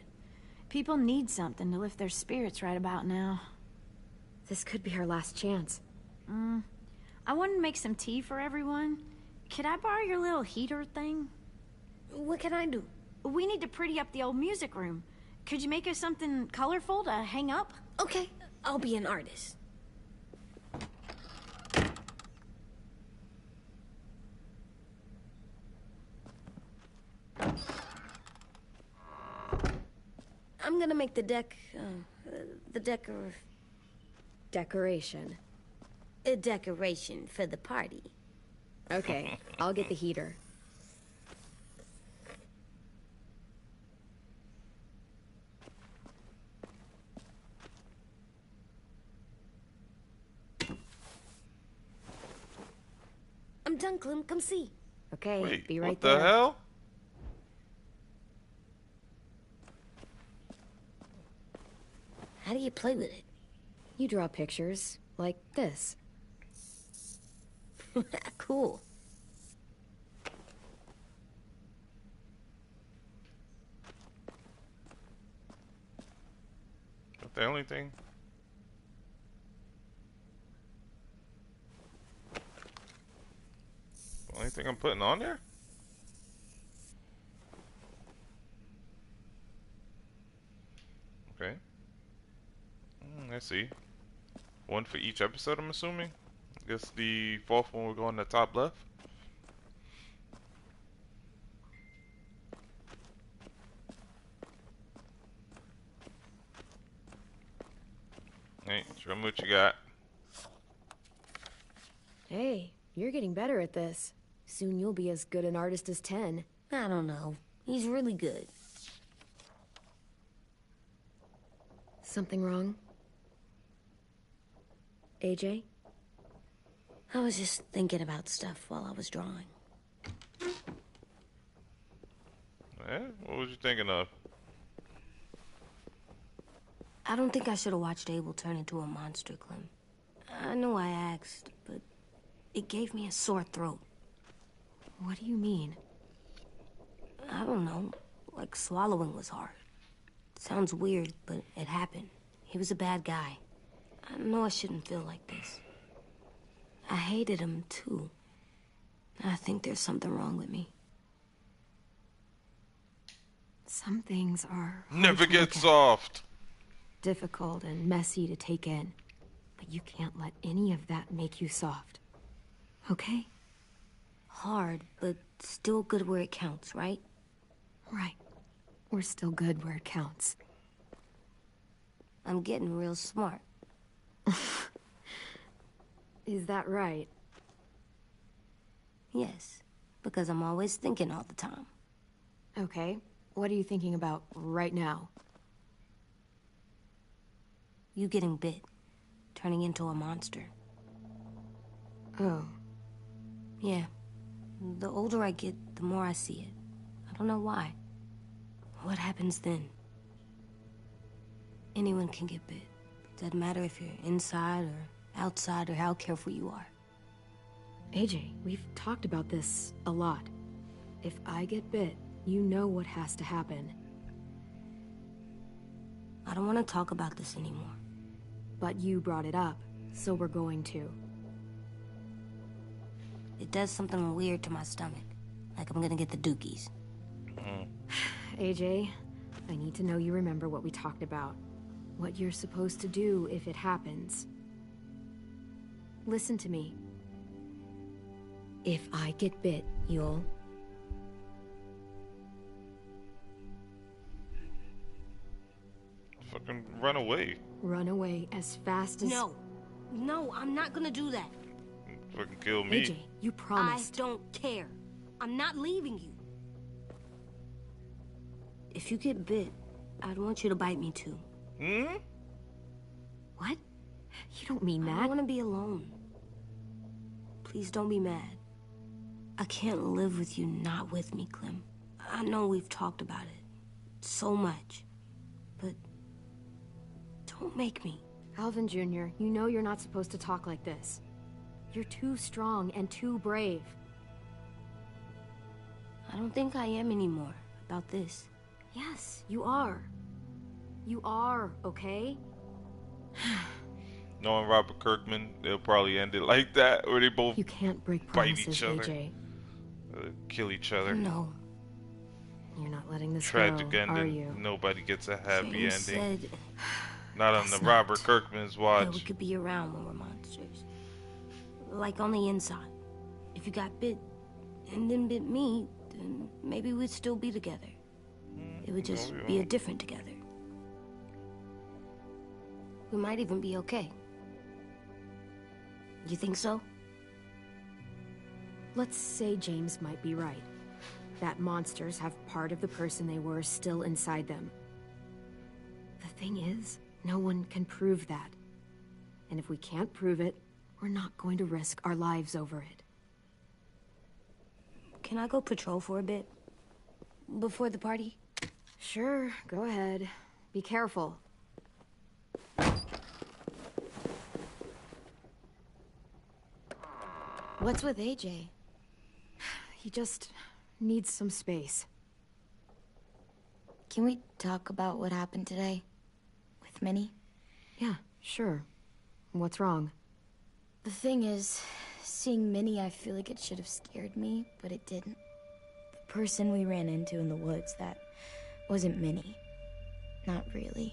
people need something to lift their spirits right about now. This could be our last chance. I wanted to make some tea for everyone. Could I borrow your little heater thing? What can I do? We need to pretty up the old music room. Could you make us something colorful to hang up? Okay, I'll be an artist. I'm gonna make the Decoration. a decoration for the party. Okay, I'll get the heater. I'm done, Clem. Come see. Okay, Wait, be right what there. the hell? How do you play with it? You draw pictures like this. Cool. That's the only thing? The only thing I'm putting on there? Okay. I see. One for each episode, I'm assuming. I guess the fourth one will go on the top left. Hey, show me what you got. Hey, you're getting better at this. Soon you'll be as good an artist as 10. I don't know. He's really good. Something wrong? AJ? I was just thinking about stuff while I was drawing. Eh? What was you thinking of? I don't think I should have watched Abel turn into a monster, Clem. I know I asked, but it gave me a sore throat. What do you mean? I don't know. Like swallowing was hard. Sounds weird, but it happened. He was a bad guy. I know I shouldn't feel like this. I hated him, too. I think there's something wrong with me. Some things are hard Never to get look at. soft. Difficult and messy to take in. But you can't let any of that make you soft. Okay? Hard, but still good where it counts, right? Right. We're still good where it counts. I'm getting real smart. Is that right? Yes, because I'm always thinking all the time. Okay. What are you thinking about right now? You getting bit, turning into a monster. Oh. Yeah. The older I get, the more I see it. I don't know why. What happens then? Anyone can get bit. Doesn't matter if you're inside or outside or how careful you are. AJ, we've talked about this a lot. If I get bit, you know what has to happen. I don't want to talk about this anymore. But you brought it up, so we're going to. It does something weird to my stomach. Like I'm gonna get the dookies. AJ, I need to know you remember what we talked about. What you're supposed to do if it happens. Listen to me. If I get bit, you'll... Fucking run away. run away as fast as... No, I'm not gonna do that. Fucking kill me. AJ, you promised. I don't care. I'm not leaving you. If you get bit, I'd want you to bite me too. Hmm? What? You don't mean I that. don't want to be alone. Please don't be mad. I can't live with you not with me, Clem. I know we've talked about it so much, but don't make me. Alvin Jr., you know you're not supposed to talk like this. You're too strong and too brave. I don't think I am anymore about this. Yes, you are. You are, okay? Knowing Robert Kirkman, they'll probably end it like that, where they both You can't break bite promises, each other, AJ. kill each other. No. You're not letting this Tragic go, are ending. you? Nobody gets a happy James ending. said Not on the last Robert night Kirkman's that watch. we could be around when we're monsters. Like on the inside. If you got bit and then bit me, then maybe we'd still be together. It would just be a different together. We might even be okay. You think so? Let's say James might be right. That monsters have part of the person they were still inside them. The thing is, no one can prove that. And if we can't prove it, we're not going to risk our lives over it. Can I go patrol for a bit? Before the party? Sure, go ahead. Be careful. What's with AJ? He just needs some space. Can we talk about what happened today? With Minnie? Yeah, sure. What's wrong? The thing is, seeing Minnie, I feel like it should have scared me, but it didn't. The person we ran into in the woods, that wasn't Minnie. Not really.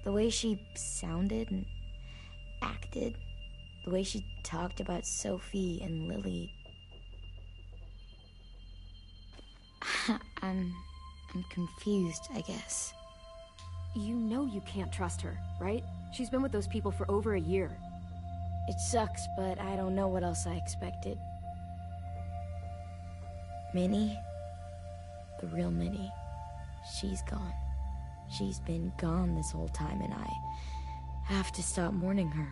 The way she sounded and acted, the way she talked about Sophie and Lily. I'm confused, I guess. You know you can't trust her, right? She's been with those people for over a year. It sucks, but I don't know what else I expected. Minnie? The real Minnie. She's gone. She's been gone this whole time, and I have to stop mourning her.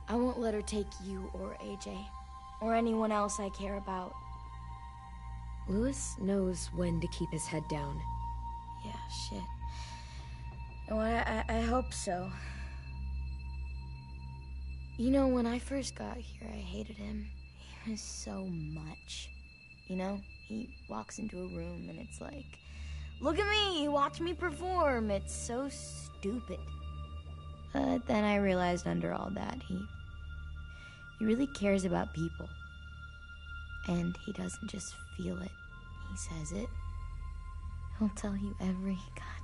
I won't let her take you or AJ, or anyone else I care about. Louis knows when to keep his head down. Yeah, shit. Oh, I hope so. You know, when I first got here, I hated him. He was so much. You know, he walks into a room and it's like, look at me, watch me perform. It's so stupid. But then I realized under all that, he really cares about people. And he doesn't just feel it, he says it. He'll tell you every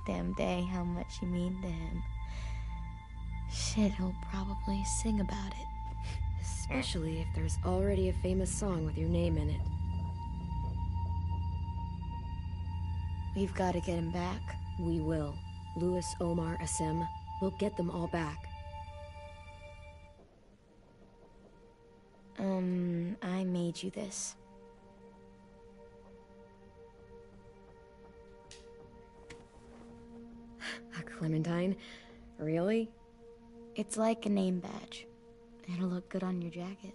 goddamn day how much you mean to him. Shit, he'll probably sing about it. Especially if there's already a famous song with your name in it. We've got to get him back. We will. Louis, Omar, Asim. We'll get them all back. I made you this. A Clementine? Really? It's like a name badge. It'll look good on your jacket.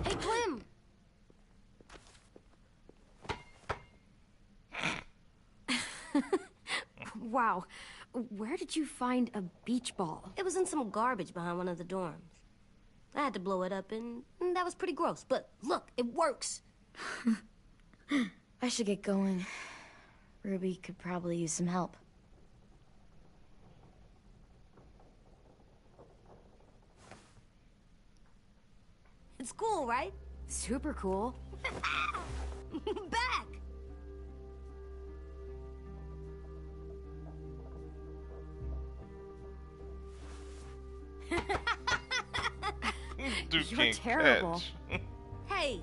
Hey, Clem! Wow. Where did you find a beach ball? It was in some garbage behind one of the dorms. I had to blow it up, and that was pretty gross. But look, it works. I should get going. Ruby could probably use some help. It's cool, right? Super cool. Back! Dude You're can't terrible. catch. Hey!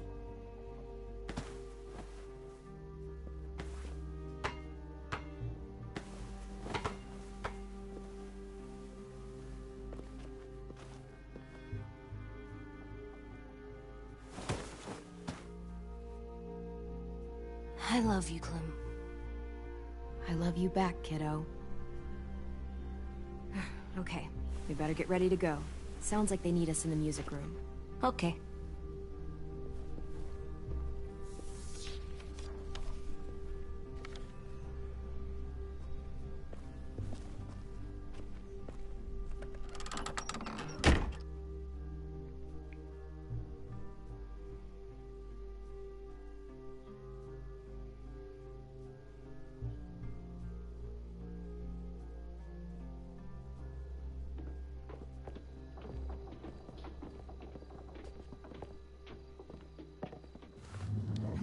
I love you, Clem. I love you back, kiddo. Okay, we better get ready to go. Sounds like they need us in the music room. Okay.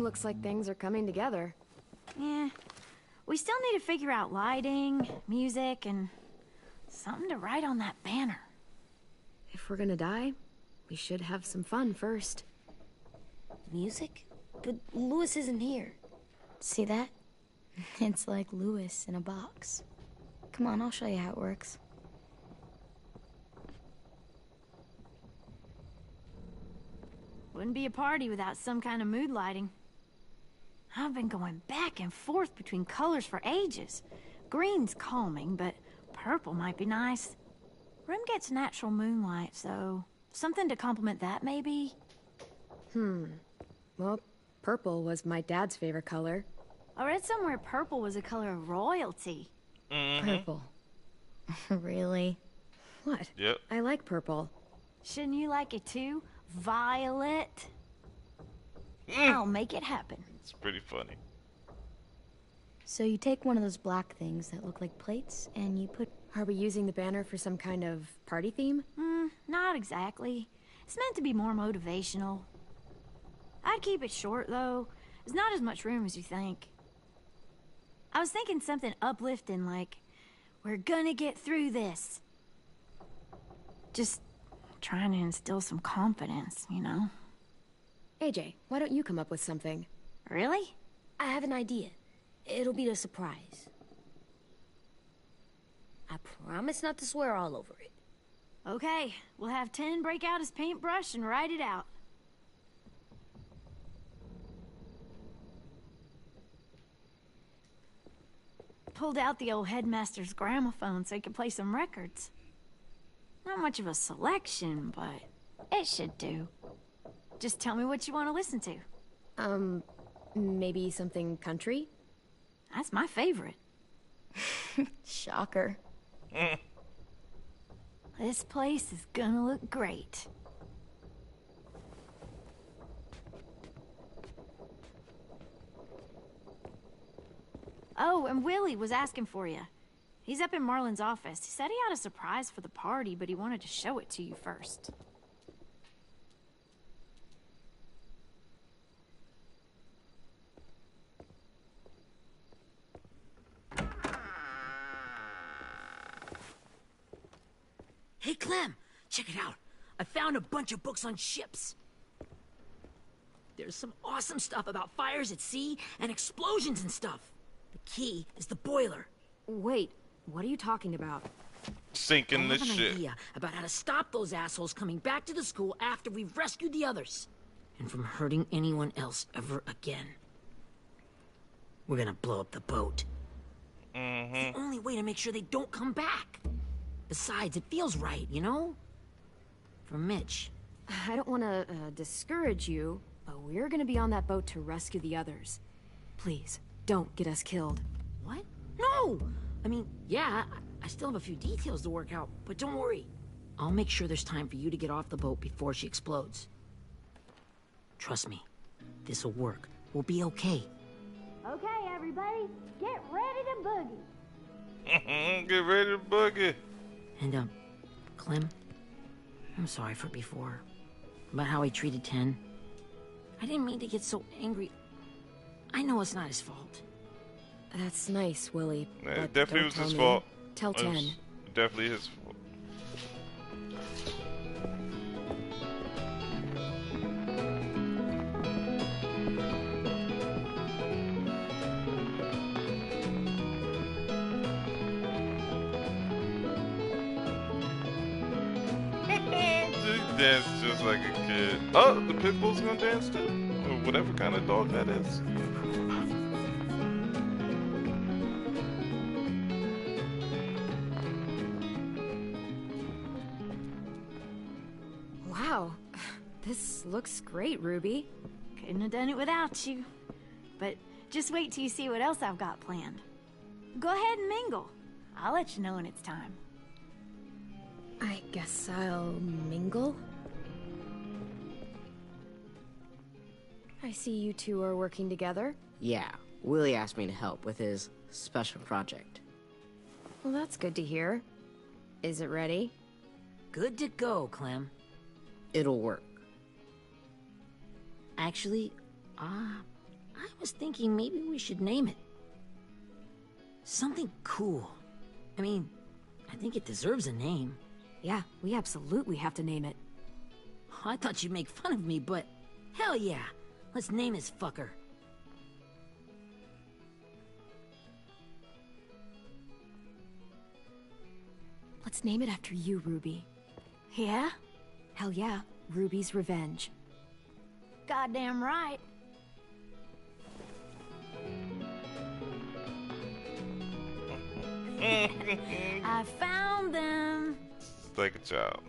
Looks like things are coming together. Yeah. We still need to figure out lighting, music, and something to write on that banner. If we're gonna die, we should have some fun first. Music? But Lewis isn't here. See that? It's like Lewis in a box. Come on, I'll show you how it works. Wouldn't be a party without some kind of mood lighting. I've been going back and forth between colors for ages. Green's calming, but purple might be nice. Room gets natural moonlight, so something to complement that, maybe? Well, purple was my dad's favorite color. I read somewhere purple was a color of royalty. Purple. Really? What? Yep. I like purple. Shouldn't you like it too? Violet? I'll make it happen. It's pretty funny. So you take one of those black things that look like plates, and you put... Are we using the banner for some kind of party theme? Not exactly. It's meant to be more motivational. I'd keep it short, though. There's not as much room as you think. I was thinking something uplifting like, we're gonna get through this. Just trying to instill some confidence, you know? AJ, why don't you come up with something? Really? I have an idea. It'll be a surprise. I promise not to swear all over it. Okay, we'll have 10 break out his paintbrush and write it out. Pulled out the old headmaster's gramophone so he could play some records. Not much of a selection, but it should do. Just tell me what you want to listen to. Maybe something country? That's my favorite. Shocker. This place is gonna look great. Oh, and Willie was asking for you. He's up in Marlin's office. He said he had a surprise for the party, but he wanted to show it to you first. Hey, Clem, check it out. I found a bunch of books on ships. There's some awesome stuff about fires at sea and explosions and stuff. The key is the boiler. Wait, what are you talking about? Sinking I this have an shit. idea about how to stop those assholes coming back to the school after we've rescued the others. And from hurting anyone else ever again. We're gonna blow up the boat. It's the only way to make sure they don't come back. Besides, it feels right, you know? For Mitch. I don't want to discourage you, but we're gonna be on that boat to rescue the others. Please, don't get us killed. What? No! I mean, yeah, I still have a few details to work out, but don't worry. I'll make sure there's time for you to get off the boat before she explodes. Trust me, this'll work. We'll be okay. Okay, everybody, get ready to boogie. Get ready to boogie. And, Clem, I'm sorry for before. About how he treated Ten. I didn't mean to get so angry. I know it's not his fault. That's nice, Willie. It but definitely don't was tell his me. fault. Tell It was 10. definitely his fault. She danced just like a kid. Oh, the pit bull's gonna dance too? Or whatever kind of dog that is. Wow, this looks great, Ruby. Couldn't have done it without you. But just wait till you see what else I've got planned. Go ahead and mingle. I'll let you know when it's time. I guess I'll mingle? I see you two are working together. Yeah, Willie asked me to help with his special project. Well, that's good to hear. Is it ready? Good to go, Clem. It'll work. Actually, I was thinking maybe we should name it. Something cool. I mean, I think it deserves a name. Yeah, we absolutely have to name it. I thought you'd make fun of me, but hell yeah. Let's name this fucker. Let's name it after you, Ruby. Yeah? Hell yeah, Ruby's Revenge. Goddamn right. I found them. Like a child.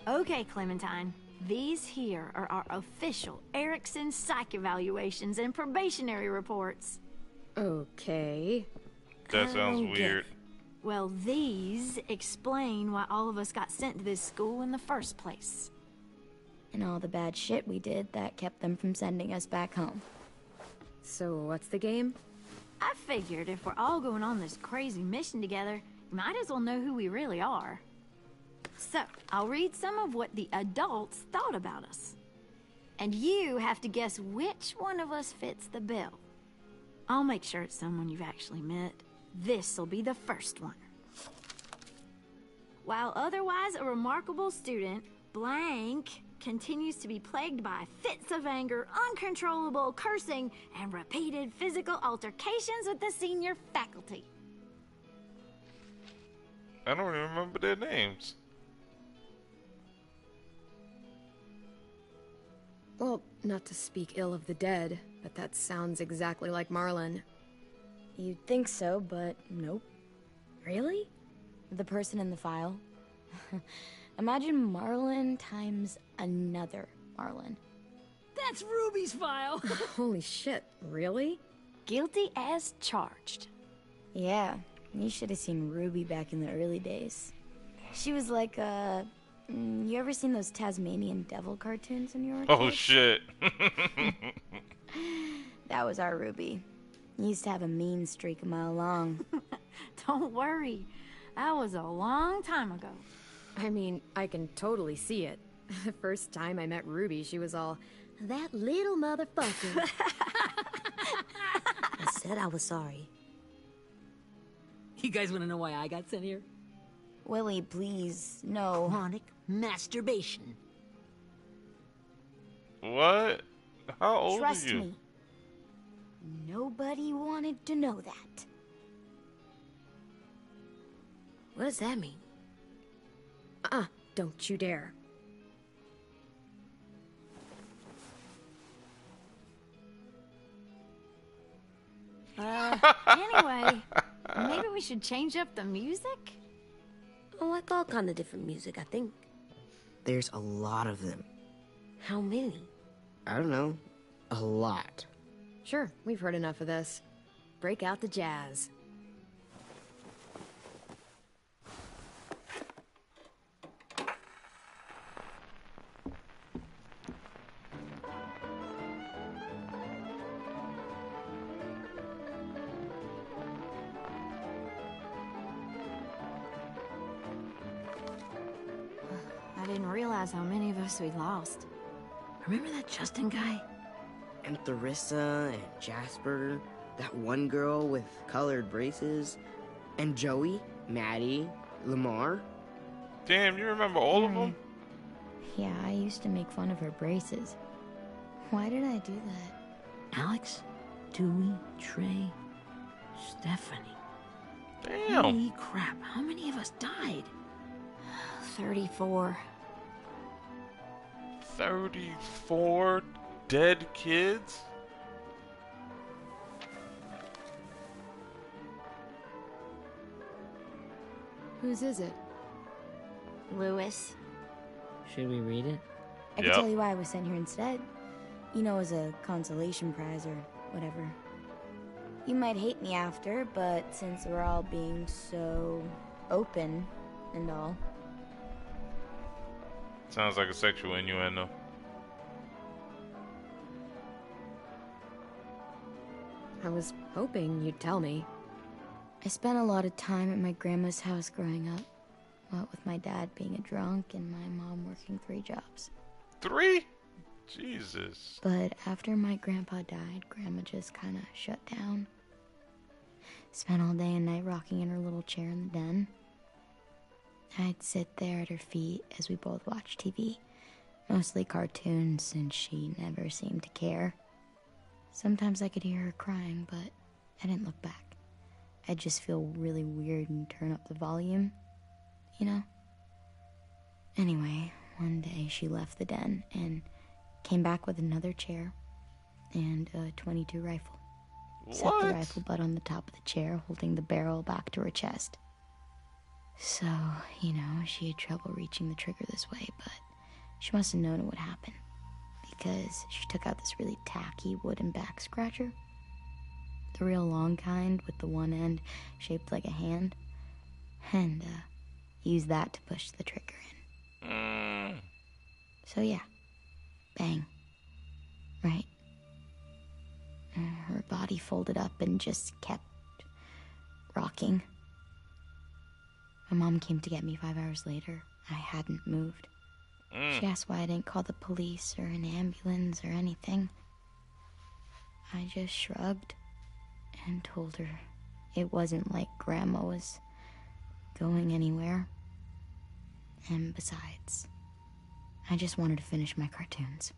Okay, Clementine. These here are our official Erickson psych evaluations and probationary reports. Okay. That sounds weird. Well, these explain why all of us got sent to this school in the first place. And all the bad shit we did that kept them from sending us back home. So what's the game? I figured if we're all going on this crazy mission together, you might as well know who we really are. So, I'll read some of what the adults thought about us. And you have to guess which one of us fits the bill. I'll make sure it's someone you've actually met. This'll be the first one. While otherwise a remarkable student, blank continues to be plagued by fits of anger, uncontrollable cursing, and repeated physical altercations with the senior faculty. I don't even remember their names. Well, not to speak ill of the dead, but that sounds exactly like Marlon. You'd think so, but nope. Really? The person in the file. Imagine Marlon times another Marlon. That's Ruby's file! Holy shit, really? Guilty as charged. Yeah, you should have seen Ruby back in the early days. She was like, you ever seen those Tasmanian devil cartoons when you were a Oh kid? shit. That was our Ruby. He used to have a mean streak a mile long. Don't worry. That was a long time ago. I mean, I can totally see it. The first time I met Ruby, she was all, that little motherfucker. I said I was sorry. You guys want to know why I got sent here? Willie, please, no. Chronic masturbation. What? How old Trust are you? me. Nobody wanted to know that. What does that mean? Don't you dare. Anyway, maybe we should change up the music? I like all kind of different music, I think. There's a lot of them. How many? I don't know. A lot. Sure, we've heard enough of this. Break out the jazz. I didn't realize how many of us we'd lost. Remember that Justin guy? And Theresa and Jasper, that one girl with colored braces, and Joey, Maddie, Lamar. Damn, you remember all of them? Yeah, I used to make fun of her braces. Why did I do that? Alex, Dewey, Trey, Stephanie. Damn. Holy crap, how many of us died? 34. 34 dead kids? Whose is it? Lewis. Should we read it? I can tell you why I was sent here instead. You know, as a consolation prize or whatever. You might hate me after, but since we're all being so open and all. Sounds like a sexual innuendo. I was hoping you'd tell me. I spent a lot of time at my grandma's house growing up. What with my dad being a drunk and my mom working 3 jobs. 3? Jesus. But after my grandpa died, Grandma just kind of shut down. Spent all day and night rocking in her little chair in the den. I'd sit there at her feet as we both watched TV. Mostly cartoons, since she never seemed to care. Sometimes I could hear her crying, but I didn't look back. I'd just feel really weird and turn up the volume, you know? Anyway, one day she left the den and came back with another chair and a .22 rifle. Set the rifle butt on the top of the chair, holding the barrel back to her chest. So, you know, she had trouble reaching the trigger this way, but she must have known it would happen, because she took out this really tacky wooden back scratcher. The real long kind with the one end shaped like a hand. And, used that to push the trigger in. So yeah, bang. Right. Her body folded up and just kept rocking. My mom came to get me 5 hours later. I hadn't moved. She asked why I didn't call the police or an ambulance or anything. I just shrugged and told her it wasn't like Grandma was going anywhere. And besides, I just wanted to finish my cartoons.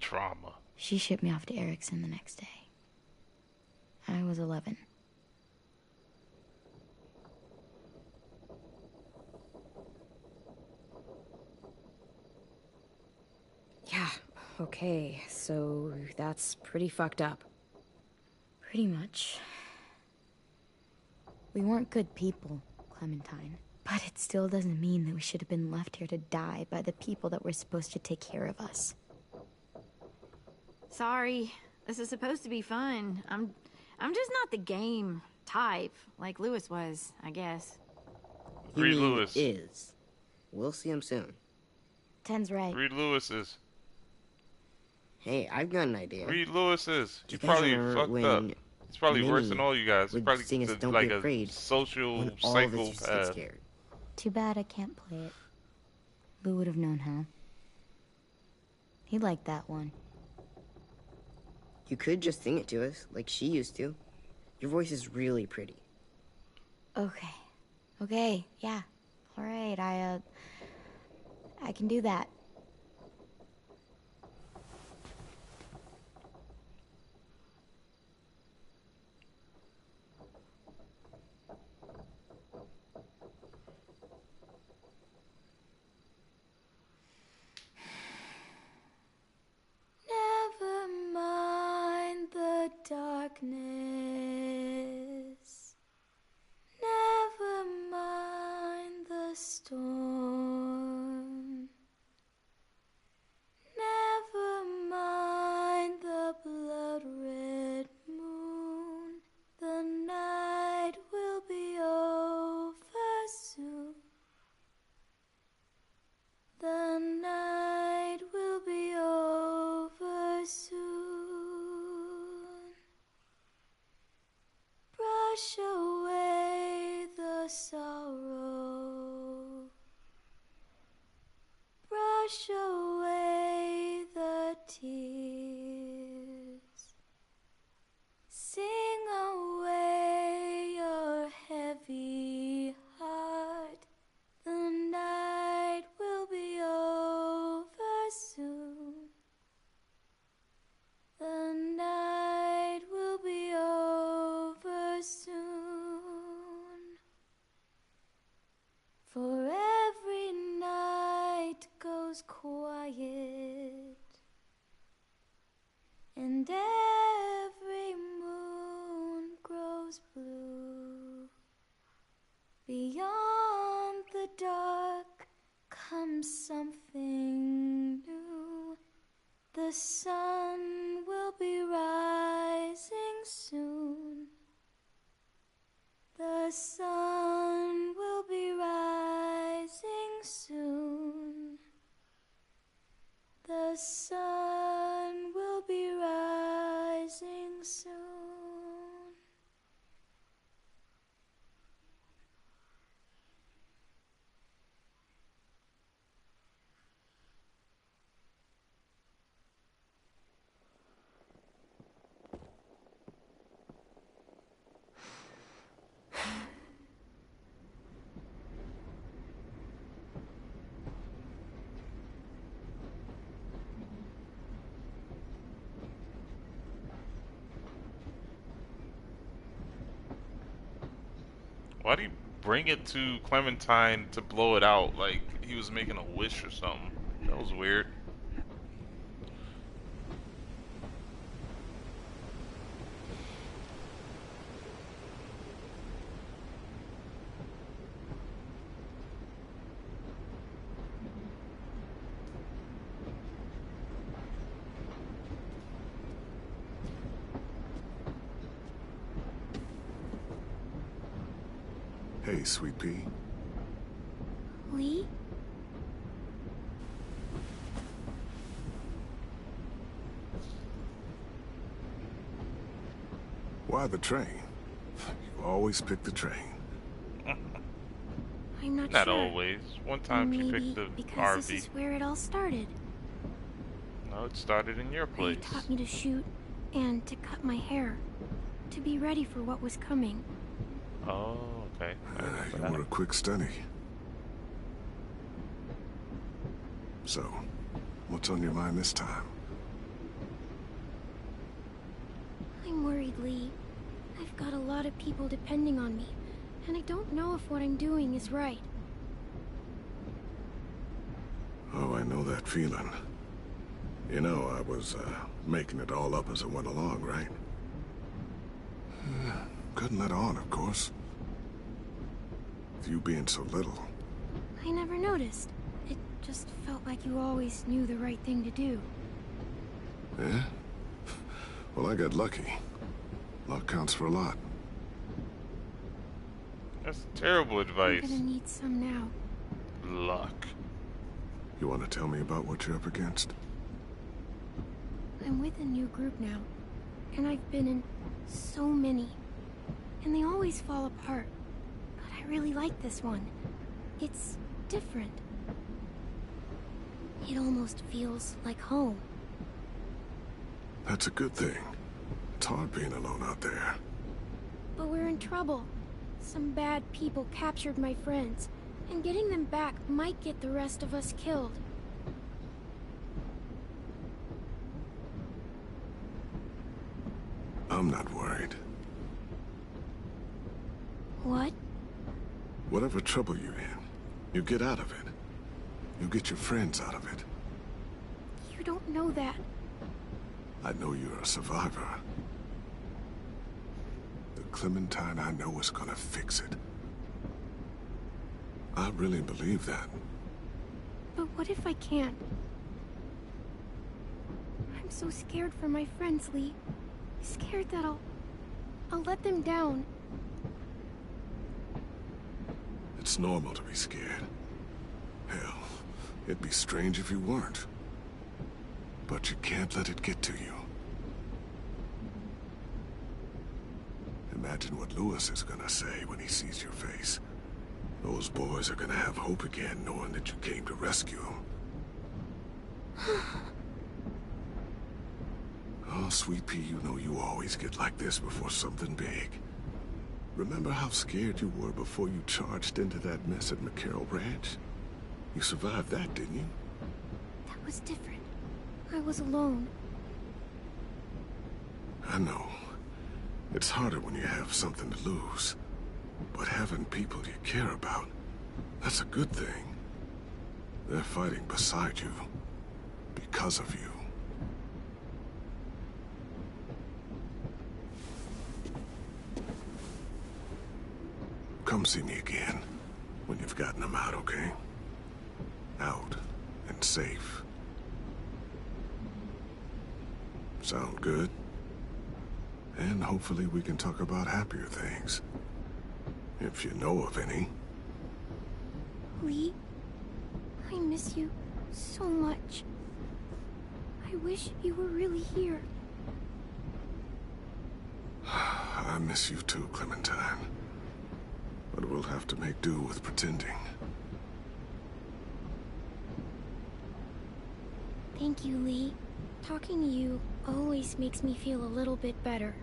Trauma. She shipped me off to Erickson the next day. I was 11. Yeah, okay, so that's pretty fucked up. Pretty much. We weren't good people, Clementine. But it still doesn't mean that we should have been left here to die by the people that were supposed to take care of us. Sorry, this is supposed to be fun. I'm just not the game type like Lewis was, I guess. Read Lewis. Is. We'll see him soon. Ten's right. Read Lewis's. Hey, I've got an idea. Read Lewis's. You You guys probably remember fucked when up. It's probably worse than Minnie all you guys. It's would probably sing us Don't like Be a Afraid social when all of us used to get psychopath. scared? Too bad I can't play it. Lou would have known how. He liked that one. You could just sing it to us, like she used to. Your voice is really pretty. Okay, yeah. Alright, I can do that. Never mind the darkness. Never mind the storm. Never mind the blood-red moon. The night will be over soon. The night will be over soon. Brush away the sorrow. Brush away the tears. Sing away your heavy heart. The night will be over soon. The night will be over soon. For every night goes quiet, and every moon grows blue. Beyond the dark comes something new. The sun will be rising soon. The sun will be rising soon. The sun will be rising soon. Why'd he bring it to Clementine to blow it out like he was making a wish or something? That was weird. Hey, Sweet Pea. Lee? Why the train? You always pick the train. I'm not Not sure. always. One time she Maybe picked the because RV. this is where it all started. No, it started in your They place. taught me to shoot and to cut my hair, to be ready for what was coming. Oh, okay. I remember You that. were a quick study. So, what's on your mind this time? I'm worried, Lee. I've got a lot of people depending on me, and I don't know if what I'm doing is right. Oh, I know that feeling. You know, I was, making it all up as I went along, right? Couldn't let on, of course. With you being so little. I never noticed. It just felt like you always knew the right thing to do. Yeah? Well, I got lucky. Luck counts for a lot. That's terrible I'm advice. gonna need some now. Luck. You want to tell me about what you're up against? I'm with a new group now, and I've been in so many. And they always fall apart. But I really like this one. It's different. It almost feels like home. That's a good thing. It's hard being alone out there. But we're in trouble. Some bad people captured my friends, and getting them back might get the rest of us killed. I'm not worried. What? Whatever trouble you're in, you get out of it. You get your friends out of it. You don't know that. I know you're a survivor. The Clementine I know is gonna fix it. I really believe that. But what if I can't? I'm so scared for my friends, Lee. Scared that I'll let them down. It's normal to be scared. Hell, it'd be strange if you weren't. But you can't let it get to you. Imagine what Lewis is gonna say when he sees your face. Those boys are gonna have hope again, knowing that you came to rescue them. Oh, Sweet Pea, you know you always get like this before something big. Remember how scared you were before you charged into that mess at McCarroll Ranch? You survived that, didn't you? That was different. I was alone. I know. It's harder when you have something to lose. But having people you care about, that's a good thing. They're fighting beside you. Because of you. Come see me again when you've gotten them out, okay? Out and safe. Sound good? And hopefully we can talk about happier things. If you know of any. Lee, I miss you so much. I wish you were really here. I miss you too, Clementine. But we'll have to make do with pretending. Thank you, Lee. Talking to you always makes me feel a little bit better.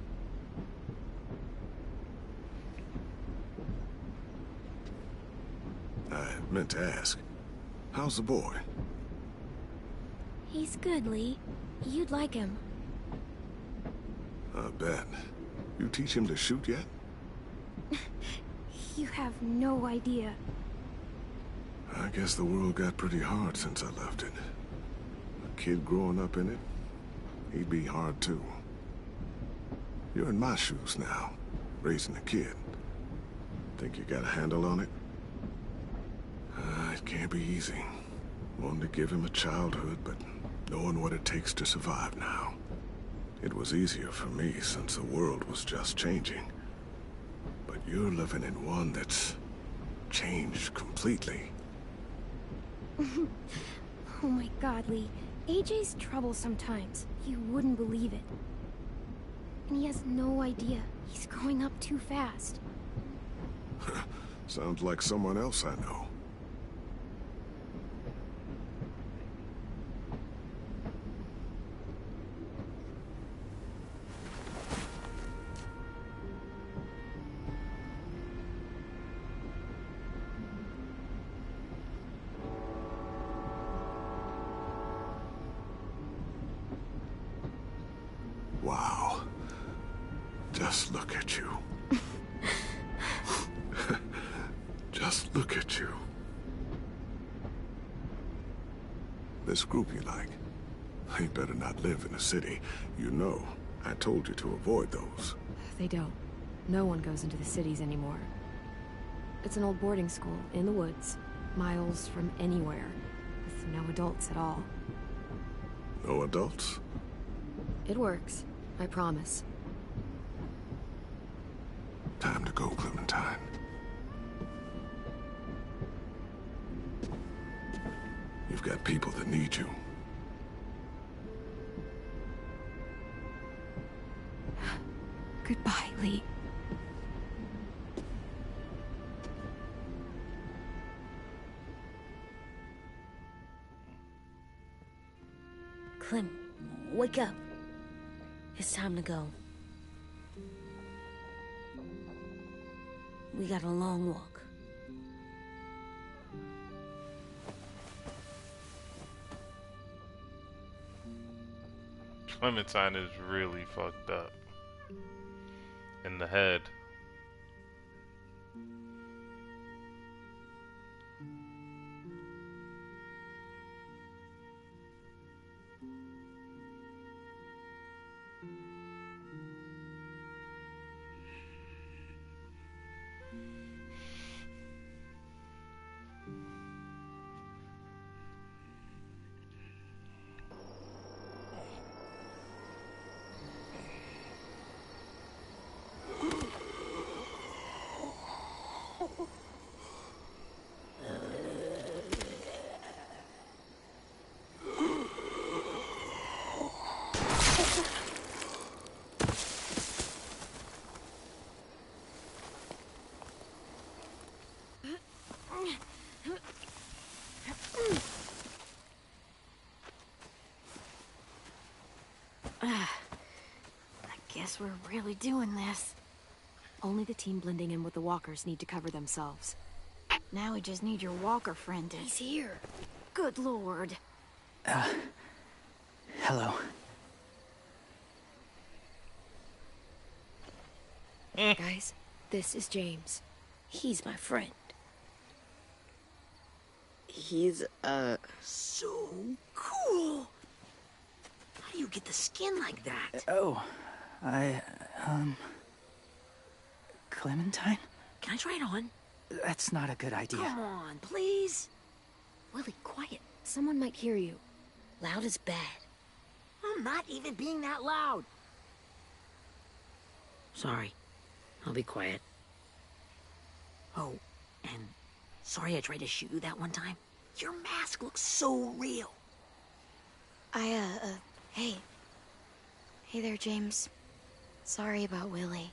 I meant to ask, how's the boy? He's good, Lee. You'd like him. I bet. You teach him to shoot yet? You have no idea. I guess the world got pretty hard since I left it. A kid growing up in it, he'd be hard too. You're in my shoes now, raising a kid. Think you got a handle on it? It can't be easy. Wanting to give him a childhood, but knowing what it takes to survive now. It was easier for me since the world was just changing. But you're living in one that's changed completely. Oh my god, Lee. AJ's trouble sometimes. You wouldn't believe it. And he has no idea. He's growing up too fast. Sounds like someone else I know. Wow. Just look at you. Just look at you. This group you like, they better not live in a city. You know, I told you to avoid those. They don't. No one goes into the cities anymore. It's an old boarding school in the woods, miles from anywhere, with no adults at all. No adults? It works, I promise. Time to go, Clementine. You've got people that need you. Goodbye, Lee. Clem, wake up. It's time to go. We got a long walk. Clementine is really fucked up in the head. I guess we're really doing this. Only the team blending in with the walkers need to cover themselves. Now we just need your walker friend to... He's here. Good lord. Hello. Guys, this is James. He's my friend. He's, So cool! How do you get the skin like that? Oh, Clementine? Can I try it on? That's not a good idea. Come on, please. Willie, quiet. Someone might hear you. Loud is bad. I'm not even being that loud. Sorry. I'll be quiet. Oh, and sorry I tried to shoot you that one time. Your mask looks so real. Hey. Hey there, James. Sorry about Willie.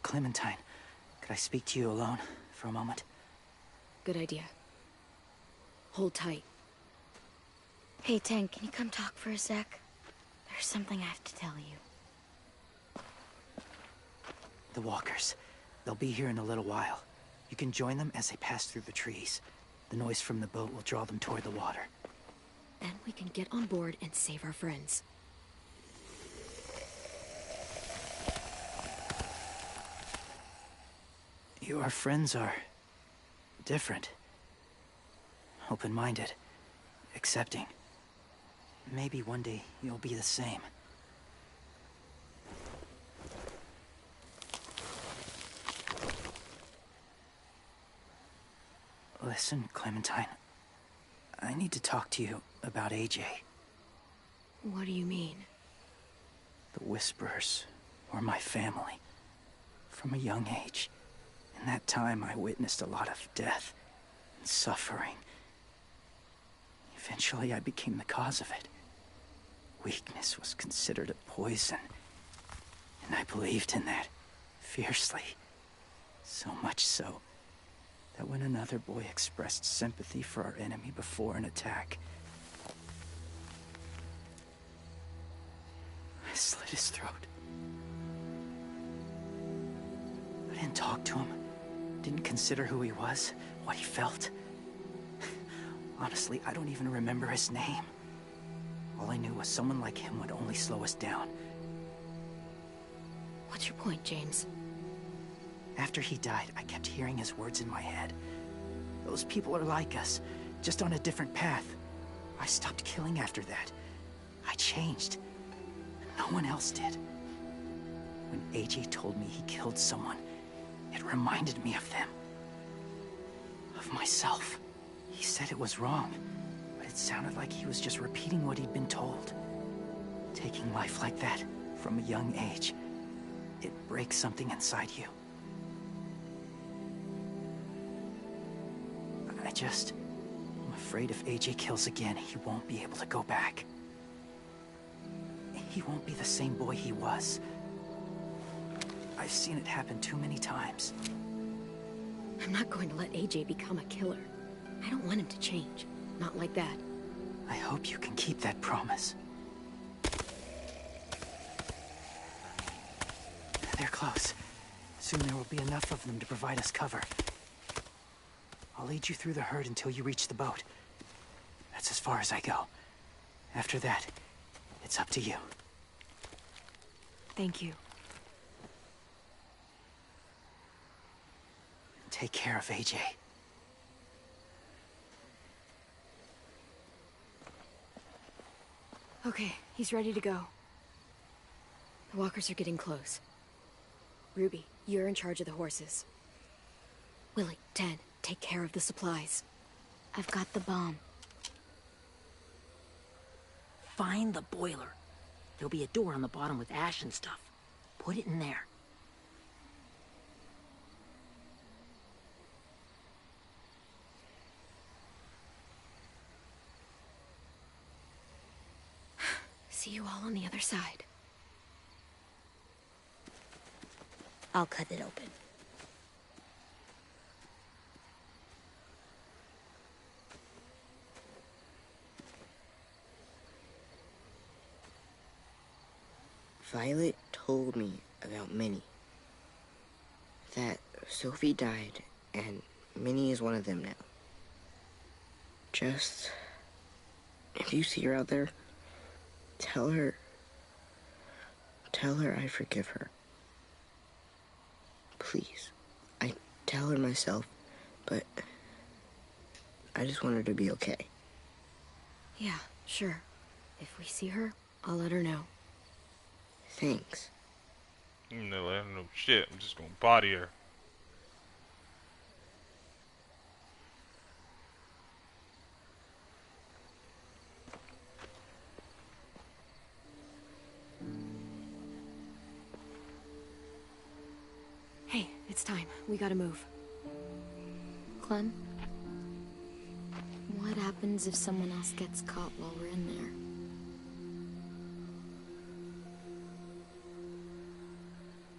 Clementine, could I speak to you alone for a moment? Good idea. Hold tight. Hey, Tank, can you come talk for a sec? There's something I have to tell you. The walkers. They'll be here in a little while. You can join them as they pass through the trees. The noise from the boat will draw them toward the water. Then we can get on board and save our friends. Your friends are different. Open-minded. Accepting. Maybe one day you'll be the same. Listen, Clementine. I need to talk to you about AJ. What do you mean? The Whisperers were my family. From a young age. In that time, I witnessed a lot of death and suffering. Eventually, I became the cause of it. Weakness was considered a poison. And I believed in that, fiercely. So much so, that when another boy expressed sympathy for our enemy before an attack, I slit his throat. I didn't talk to him, didn't consider who he was, what he felt. Honestly, I don't even remember his name. All I knew was someone like him would only slow us down. What's your point, James? After he died, I kept hearing his words in my head. Those people are like us, just on a different path. I stopped killing after that. I changed. No one else did. When AJ told me he killed someone, it reminded me of them. Of myself. He said it was wrong, but it sounded like he was just repeating what he'd been told. Taking life like that, from a young age, it breaks something inside you. I'm afraid if AJ kills again, he won't be able to go back. He won't be the same boy he was. I've seen it happen too many times. I'm not going to let AJ become a killer. I don't want him to change. Not like that. I hope you can keep that promise. They're close. Soon there will be enough of them to provide us cover. I'll lead you through the herd until you reach the boat. That's as far as I go. After that, it's up to you. Thank you. Take care of AJ. Okay, he's ready to go. The walkers are getting close. Ruby, you're in charge of the horses. Willie, Ted, take care of the supplies. I've got the bomb. Find the boiler. There'll be a door on the bottom with ash and stuff. Put it in there. See you all on the other side. I'll cut it open. Violet told me about Minnie. That Sophie died, and Minnie is one of them now. Just... if you see her out there, tell her I forgive her. Please. I tell her myself, but I just want her to be okay. Yeah, sure. If we see her, I'll let her know. Thanks. I'm not letting her know shit. I'm just gonna body her. Hey, it's time. We gotta move. Clem? What happens if someone else gets caught while we're in there?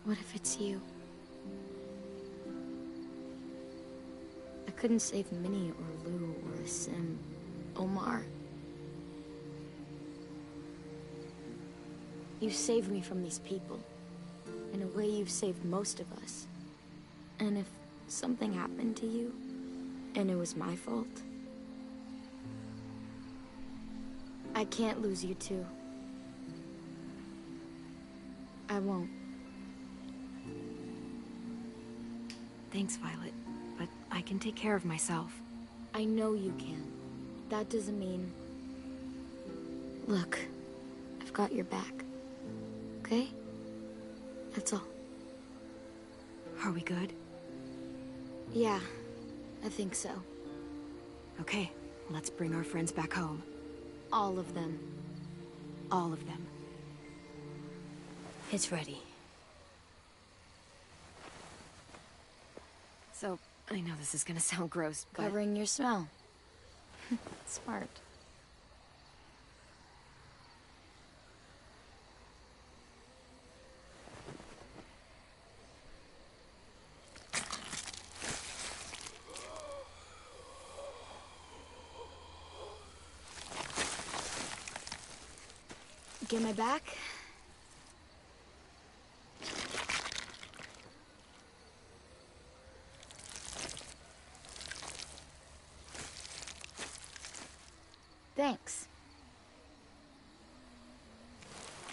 What if it's you? I couldn't save Minnie or Lou or Sim, Omar. You saved me from these people. In a way, you've saved most of us. And if something happened to you, and it was my fault, I can't lose you too. I won't. Thanks, Violet, but I can take care of myself. I know you can. That doesn't mean... Look, I've got your back. Okay? That's all. Are we good? Yeah, I think so. Okay, let's bring our friends back home. All of them. All of them. It's ready. So, I know this is gonna sound gross, but... Covering your smell. Smart. Get my back? Thanks.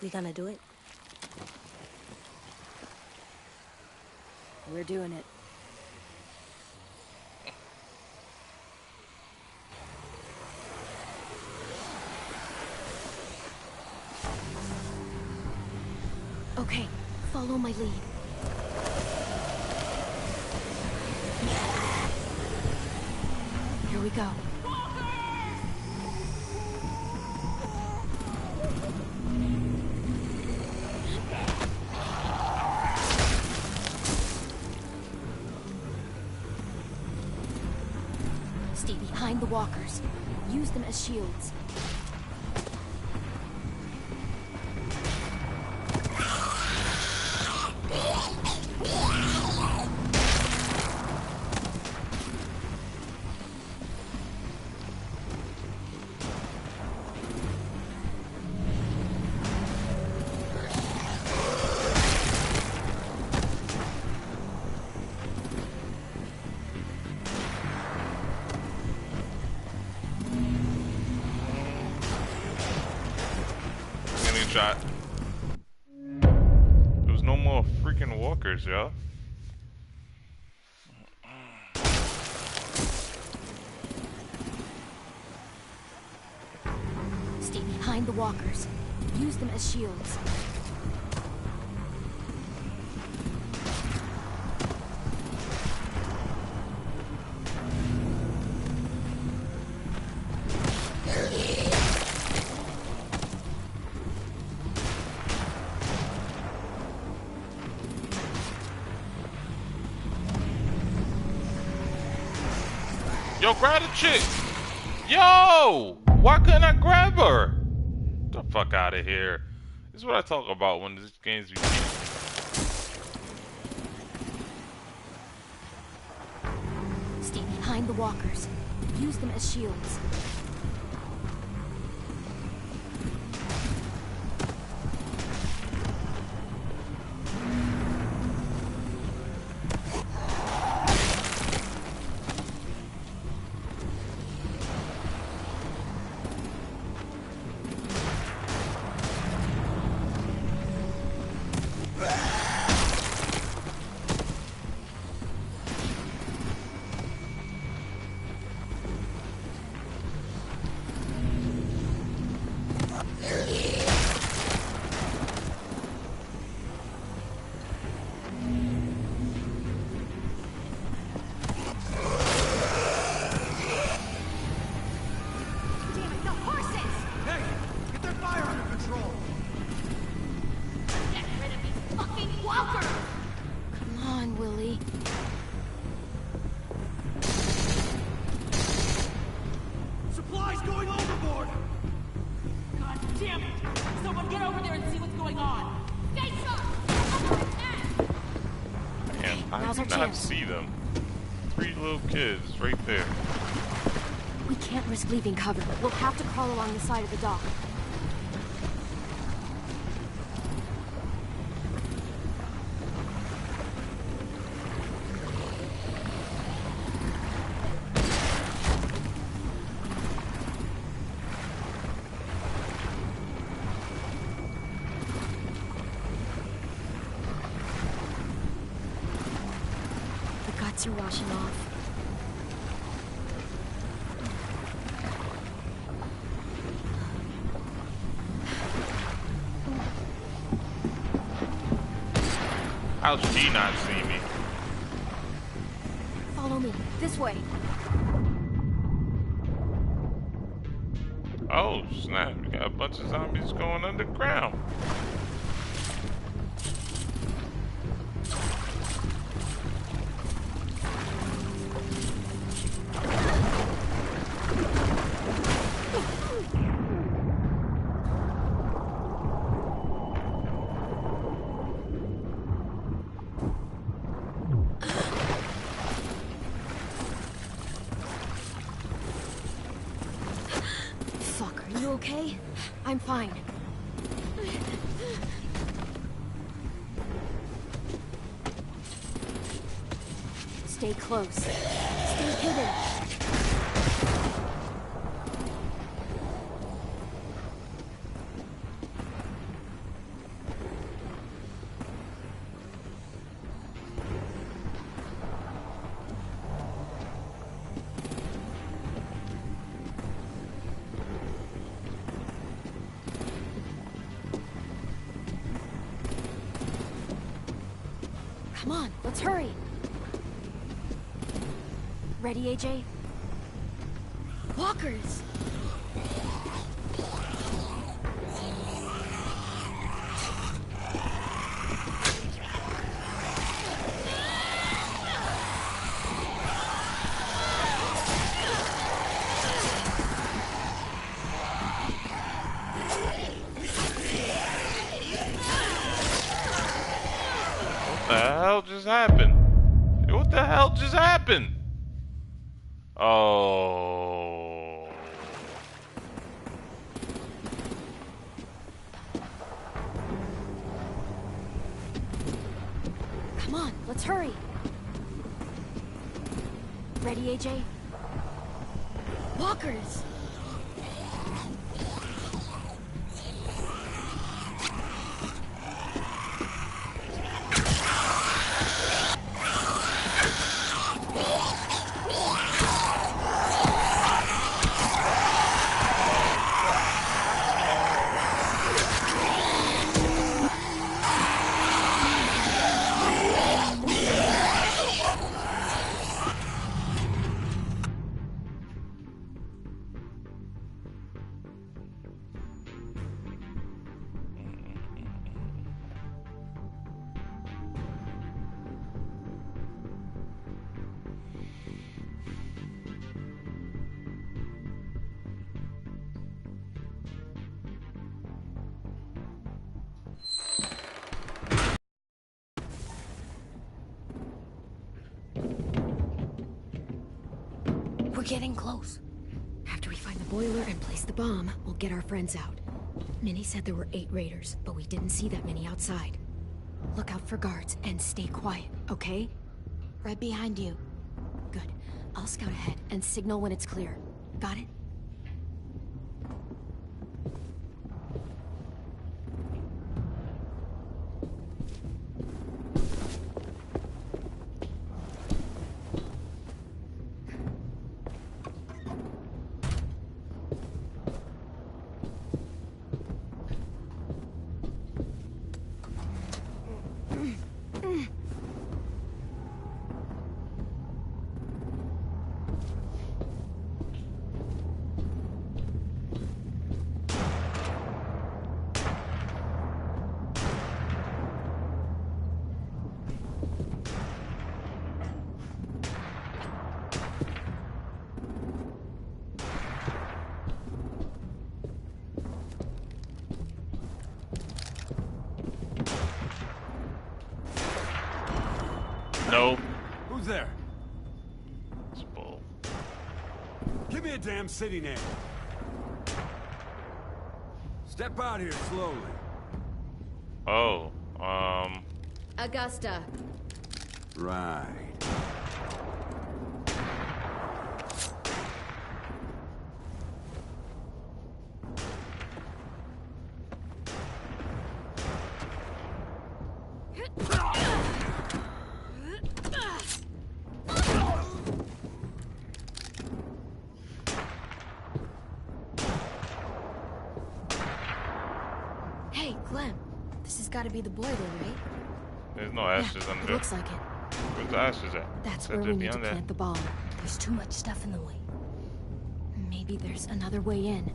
We gonna do it? We're doing it. Okay, follow my lead. Here we go. Stay behind the walkers. Use them as shields. Shot. There was no more freaking walkers, y'all. Stay behind the walkers. Use them as shields. Yo, grab the chick! Yo! Why couldn't I grab her? Get the fuck out of here. This is what I talk about when these games be... Stay behind the walkers. Use them as shields. Come on, Willie. Supplies going overboard! God damn it! Someone get over there and see what's going on! Stay sharp! Man, I Now's do our not chance. see them. 3 little kids right there. We can't risk leaving cover. We'll have to crawl along the side of the dock. guess you're washing off. How's she not see me? Follow me. This way. Oh, snap. We got a bunch of zombies going underground. You okay? I'm fine. Stay close. Stay hidden. Come on, let's hurry. Ready, AJ? Walkers! What the hell just happened? What the hell just happened? Oh. Come on, let's hurry. Ready, AJ? Walkers! We're getting close. After we find the boiler and place the bomb, we'll get our friends out. Minnie said there were 8 raiders, but we didn't see that many outside. Look out for guards and stay quiet, okay? Right behind you. Good. I'll scout ahead and signal when it's clear. Got it? No. Who's there? It's bull. Give me a damn city name. Step out here slowly. Oh, Augusta. Right. Clem, this has got to be the boiler, right? There's no ashes under It there. looks like it. Where's the ashes at? That's Said where they'd we be need to on there. plant the bomb. There's too much stuff in the way. Maybe there's another way in.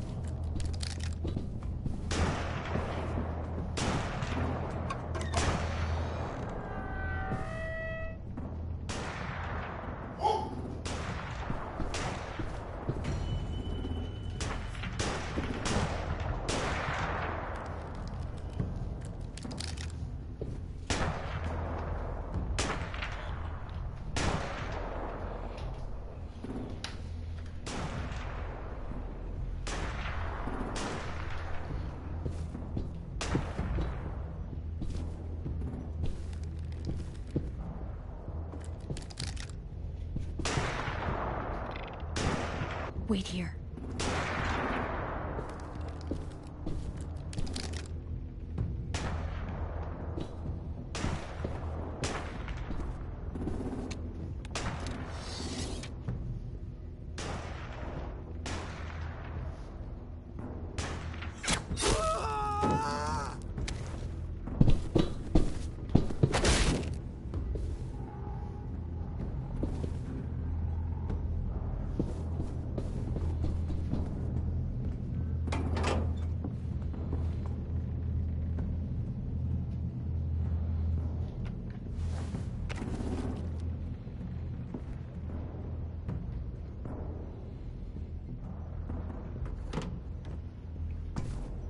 Wait here.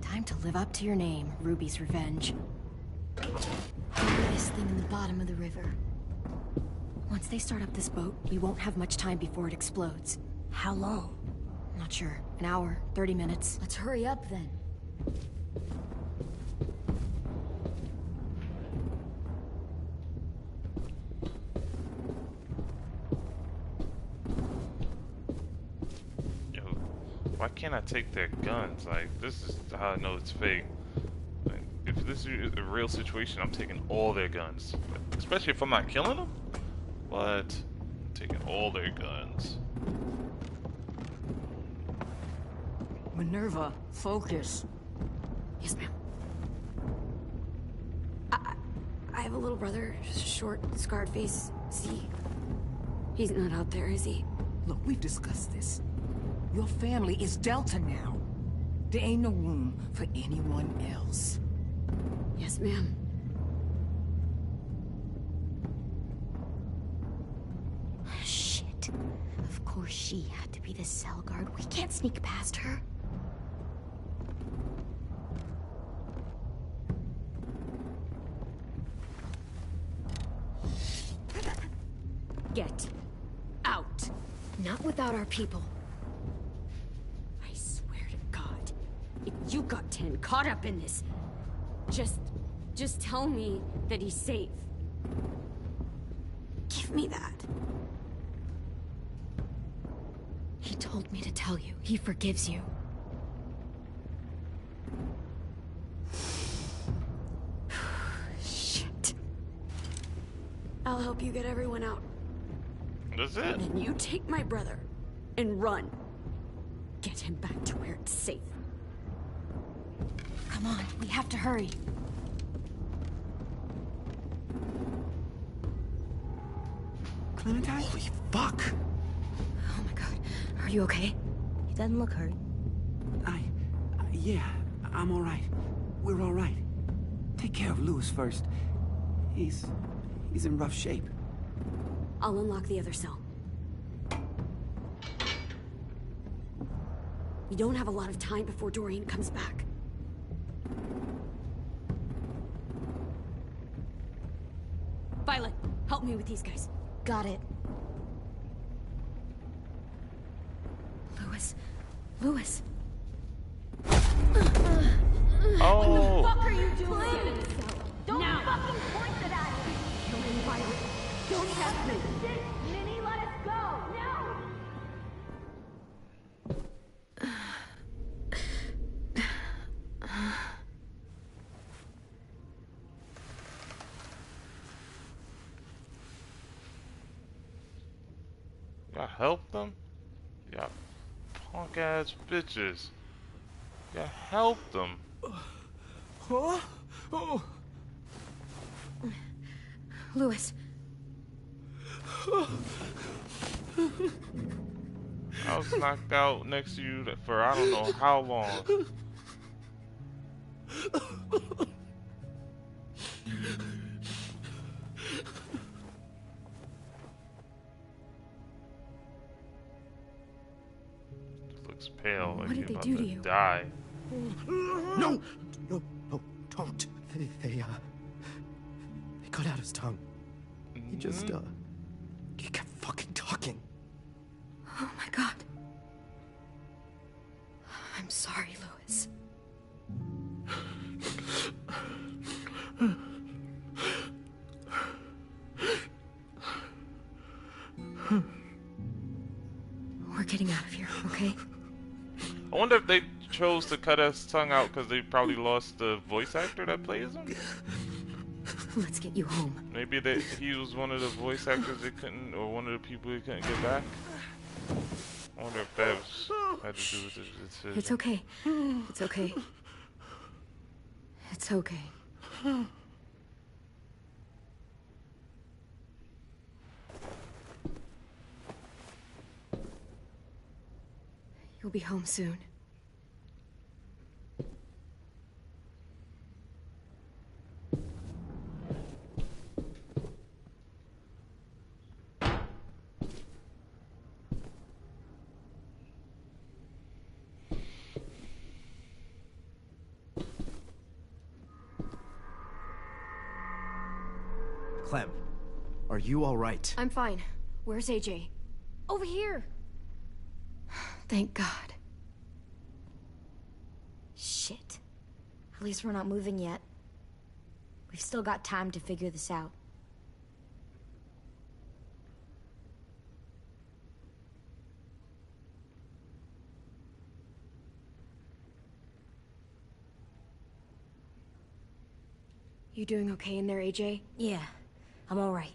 Time to live up to your name, Ruby's Revenge. This thing in the bottom of the river. Once they start up this boat, you won't have much time before it explodes. How long? Not sure. An hour, 30 minutes. Let's hurry up then. Yo, why can't I take their guns? Like, this is how I know it's fake. Like, if this is a real situation, I'm taking all their guns. Especially if I'm not killing them. What? I'm taking all their guns. Minerva, focus. Yes, ma'am. I have a little brother, short, scarred face. See? He's not out there, is he? Look, we've discussed this. Your family is Delta now. There ain't no room for anyone else. Yes, ma'am. Shit. Of course she had to be the cell guard. We can't sneak past her. Get out. Not without our people. I swear to God, if you got 10 caught up in this, just tell me that he's safe. Give me that. He told me to tell you. He forgives you. Shit. I'll help you get everyone out. That's it. And you take my brother and run. Get him back to where it's safe. Come on, we have to hurry. Clementine? Holy fuck! Oh my god. Are you okay? He doesn't look hurt. Yeah, I'm all right. We're all right. Take care of Louis first. He's in rough shape. I'll unlock the other cell. We don't have a lot of time before Doreen comes back. Violet, help me with these guys. Got it. Louis. Oh. What the fuck are you doing? Don't fucking point it at me! You're in Violet. Don't test me! Minnie, let us go! Now! Y'all help them? Y'all punk ass bitches. Y'all help them. Huh? Oh. Lewis. I was knocked out next to you for I don't know how long. Looks pale, like What did you're they about do to to you? die. No! No, don't. They cut out his tongue. He just, he kept fucking talking. Oh my god. I'm sorry, Lewis. We're getting out of here, okay? I wonder if they chose to cut his tongue out because they probably lost the voice actor that plays him. Let's get you home. Maybe he was one of the voice actors they couldn't, or one of the people they couldn't get back. I wonder if that had to do with the decision. It's okay. It's okay. It's okay. You'll be home soon. Clem, are you all right? I'm fine. Where's AJ? Over here. Thank God. Shit. At least we're not moving yet. We've still got time to figure this out. You doing okay in there, AJ? Yeah, I'm alright.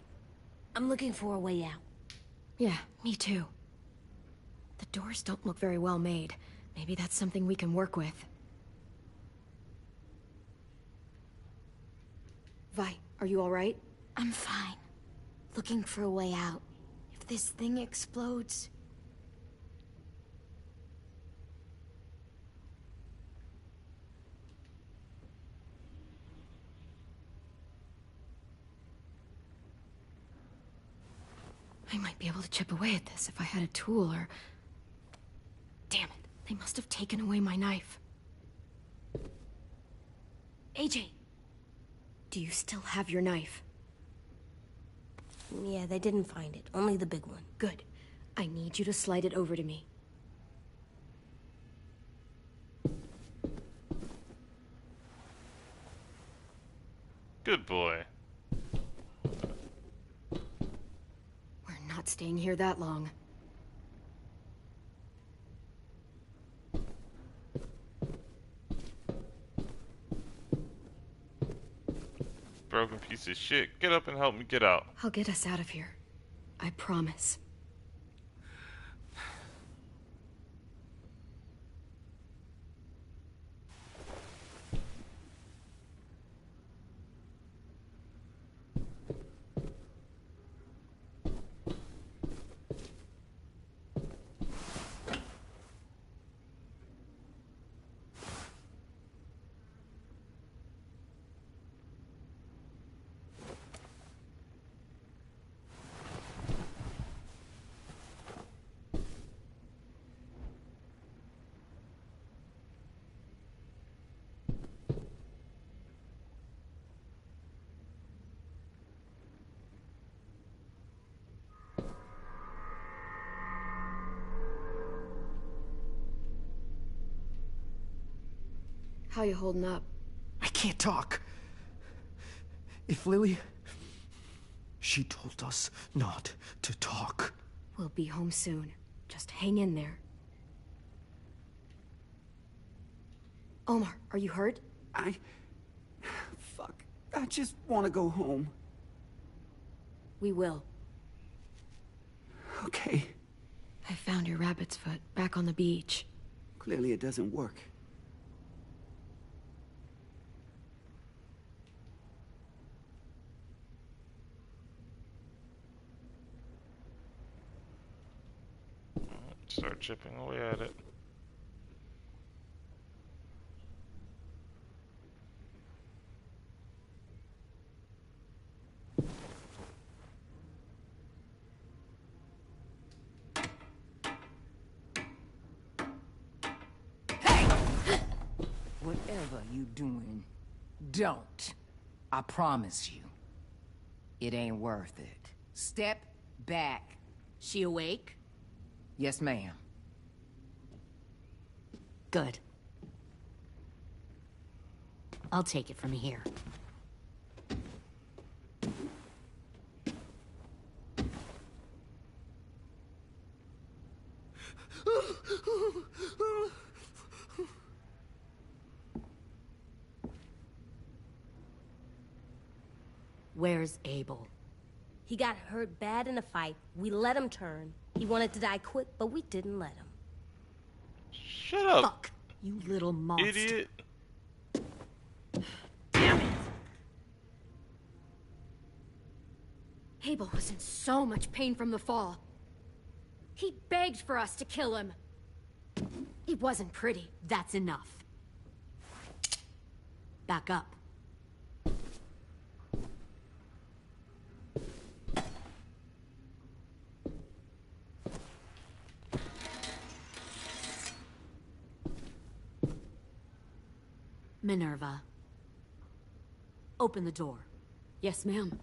I'm looking for a way out. Yeah, me too. The doors don't look very well made. Maybe that's something we can work with. Vi, are you alright? I'm fine. Looking for a way out. If this thing explodes... I might be able to chip away at this if I had a tool or... Damn it, they must have taken away my knife. AJ! Do you still have your knife? Yeah, they didn't find it. Only the big one. Good. I need you to slide it over to me. Good boy. We're not staying here that long. Broken piece of shit. Get up and help me get out. I'll get us out of here. I promise. How you holding up? I can't talk. If Lily... She told us not to talk. We'll be home soon. Just hang in there. Omar, are you hurt? Fuck. I just want to go home. We will. Okay. I found your rabbit's foot back on the beach. Clearly it doesn't work. Start chipping away at it. Whatever you doing, don't. I promise you. It ain't worth it. Step back. She awake? Yes, ma'am. Good. I'll take it from here. Where's Abel? He got hurt bad in a fight. We let him turn. He wanted to die quick, but we didn't let him. Shut up. Fuck, you little monster. Idiot. Damn it! Abel was in so much pain from the fall. He begged for us to kill him. He wasn't pretty. That's enough. Back up. Minerva. Open the door. Yes, ma'am.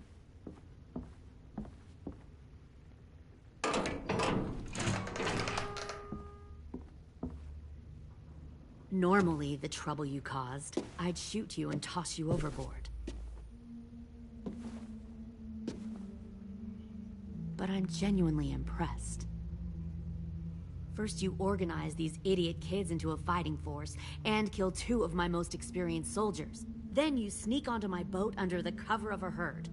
Normally, the trouble you caused, I'd shoot you and toss you overboard. But I'm genuinely impressed. First, you organize these idiot kids into a fighting force and kill 2 of my most experienced soldiers. Then you sneak onto my boat under the cover of a herd.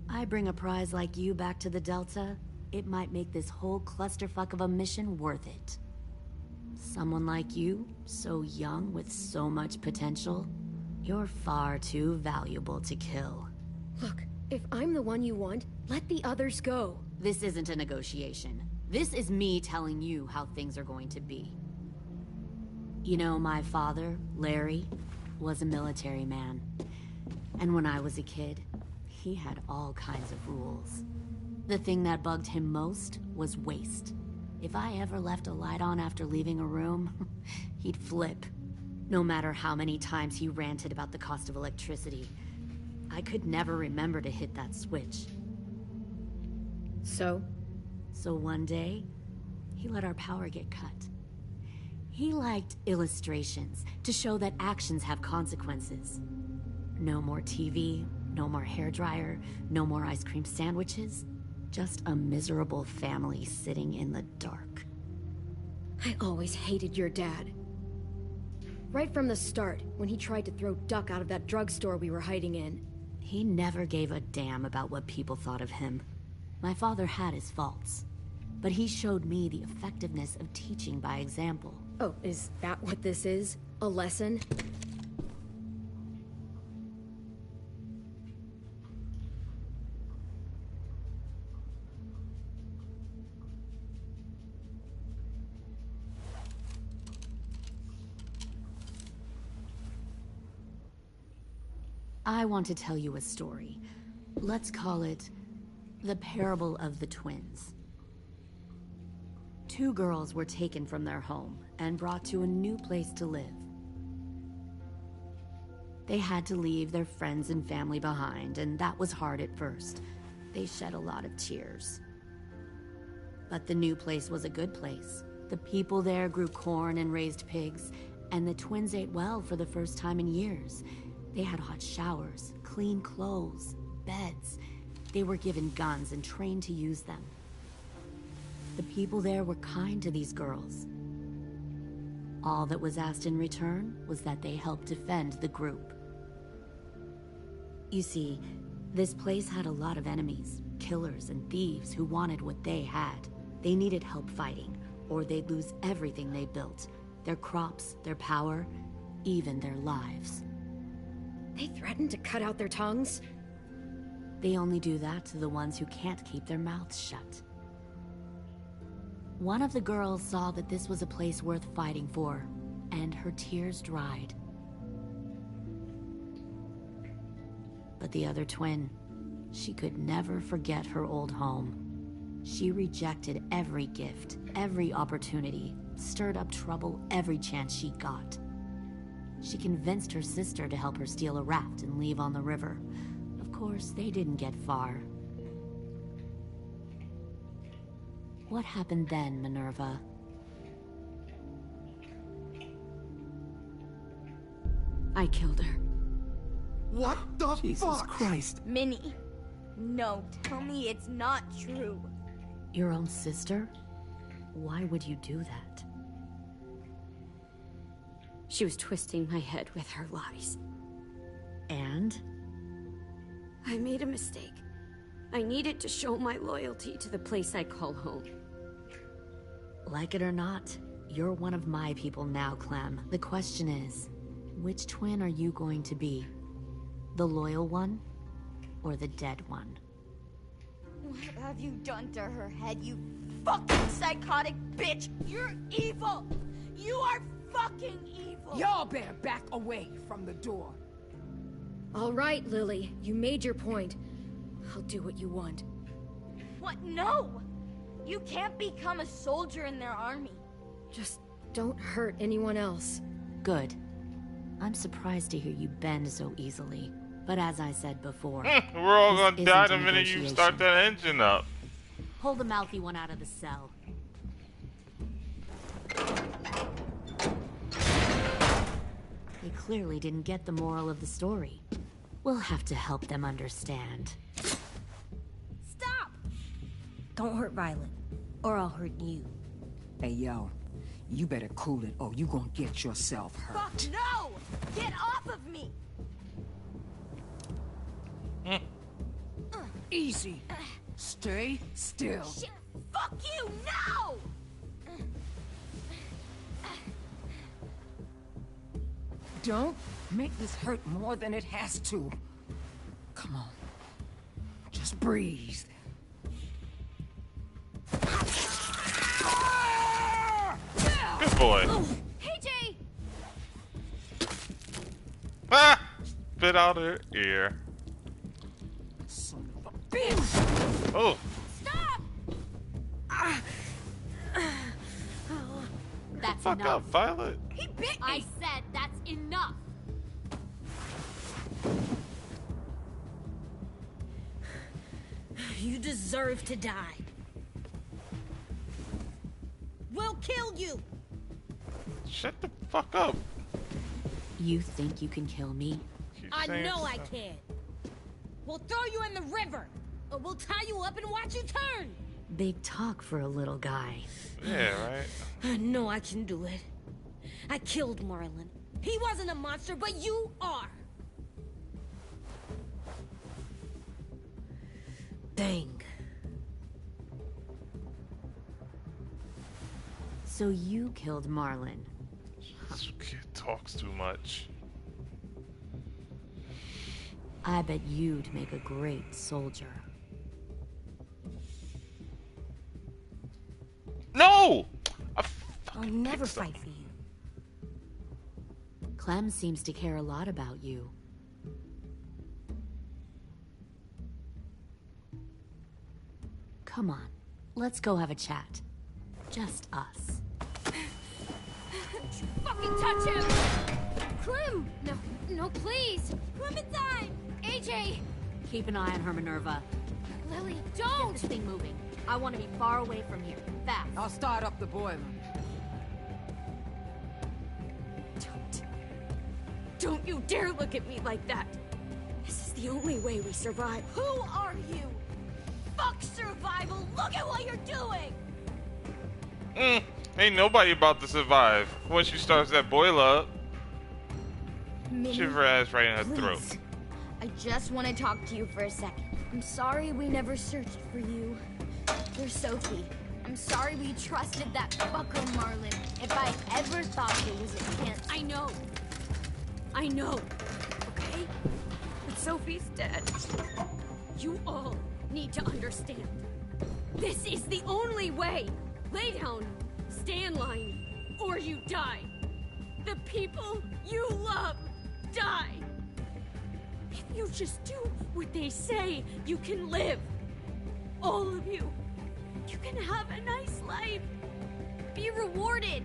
I bring a prize like you back to the Delta, it might make this whole clusterfuck of a mission worth it. Someone like you, so young with so much potential, you're far too valuable to kill. Look, if I'm the one you want, let the others go. This isn't a negotiation. This is me telling you how things are going to be. You know, my father, Larry, was a military man. And when I was a kid, he had all kinds of rules. The thing that bugged him most was waste. If I ever left a light on after leaving a room, he'd flip. No matter how many times he ranted about the cost of electricity, I could never remember to hit that switch. So one day, he let our power get cut. He liked illustrations to show that actions have consequences. No more TV, no more hairdryer, no more ice cream sandwiches. Just a miserable family sitting in the dark. I always hated your dad. Right from the start, when he tried to throw Duck out of that drugstore we were hiding in. He never gave a damn about what people thought of him. My father had his faults, but he showed me the effectiveness of teaching by example. Oh, is that what this is? A lesson? I want to tell you a story. Let's call it the Parable of the Twins. 2 girls were taken from their home and brought to a new place to live. They had to leave their friends and family behind, and that was hard at first. They shed a lot of tears. But the new place was a good place. The people there grew corn and raised pigs, and the twins ate well for the first time in years. They had hot showers, clean clothes, beds. They were given guns and trained to use them. The people there were kind to these girls. All that was asked in return was that they help defend the group. You see, this place had a lot of enemies, killers and thieves who wanted what they had. They needed help fighting, or they'd lose everything they built. Their crops, their power, even their lives. They threatened to cut out their tongues? They only do that to the ones who can't keep their mouths shut. One of the girls saw that this was a place worth fighting for, and her tears dried. But the other twin, she could never forget her old home. She rejected every gift, every opportunity, stirred up trouble every chance she got. She convinced her sister to help her steal a raft and leave on the river. Of course, they didn't get far. What happened then, Minerva? I killed her. What the Jesus fuck? Christ. Minnie, no, tell me it's not true. Your own sister? Why would you do that? She was twisting my head with her lies. And? I made a mistake. I needed to show my loyalty to the place I call home. Like it or not, you're one of my people now, Clem. The question is, which twin are you going to be? The loyal one, or the dead one? What have you done to her head, you fucking psychotic bitch? You're evil! You are fucking evil! Y'all better back away from the door. All right, Lily. You made your point. I'll do what you want. What? No! You can't become a soldier in their army. Just don't hurt anyone else. Good. I'm surprised to hear you bend so easily. But as I said before, we're all this gonna die isn't the a minute you negotiation. start that engine up. Pull the mouthy one out of the cell. They clearly didn't get the moral of the story. We'll have to help them understand. Stop! Don't hurt Violet, or I'll hurt you. Hey, yo. You better cool it, or you gonna get yourself hurt. Fuck no! Get off of me! Easy. Stay still. Shit! Fuck you! No! Don't make this hurt more than it has to. Come on. Just breathe. Good boy. Hey, Jay! Ah! Spit out her ear. Son of a bitch! Oh. Stop! That's Fuck enough. up, Violet. He bit me! I said that's enough. You deserve to die. We'll kill you! Shut the fuck up. You think you can kill me? Keep I saying know I stuff. can. We'll throw you in the river, or we'll tie you up and watch you turn. Big talk for a little guy. Yeah, right. I know I can do it. I killed Marlon. He wasn't a monster, but you are. Dang. So you killed Marlon. This kid talks too much. I bet you'd make a great soldier. No! I'll never fight for you. Clem seems to care a lot about you. Come on, let's go have a chat. Just us. Fucking touch him! Clem! No, please! Clementine! AJ! Keep an eye on her, Minerva. Lily, Get don't! this thing moving. I want to be far away from here. Fast. I'll start up the boiler. Don't you dare look at me like that! This is the only way we survive. Who are you? Fuck survival! Look at what you're doing! Ain't nobody about to survive once she starts that boiler up. Minnie, Shiver ass right in her throat. please. I just want to talk to you for a second. I'm sorry we never searched for you. You're Sophie. I'm sorry we trusted that fucker Marlon. If I ever thought there was a chance. I know. Okay? But Sophie's dead. You all need to understand. This is the only way. Lay down. Stay in line. Or you die. The people you love die. If you just do what they say, you can live. All of you. You can have a nice life. Be rewarded.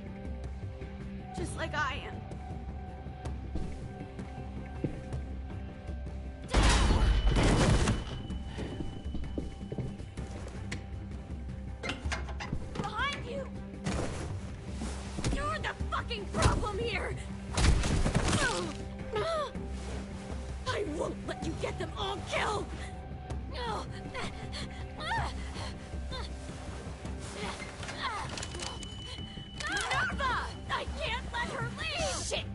Just like I am. Behind you! You're the fucking problem here! I won't let you get them all killed! Minerva! I can't let her leave! Shit!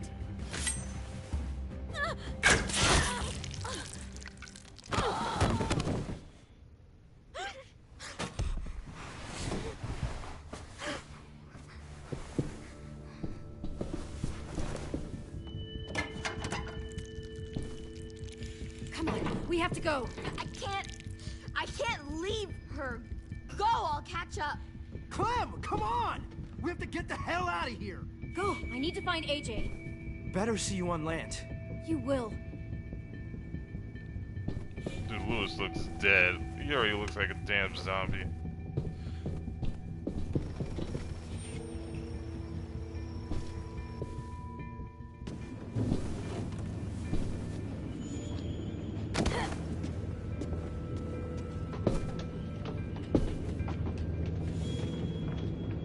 Come on, we have to go. I can't leave her. Go, I'll catch up. Clem, come on! We have to get the hell out of here. Go, I need to find AJ. Better see you on land. You will. Dude, Lewis looks dead. He already looks like a damn zombie.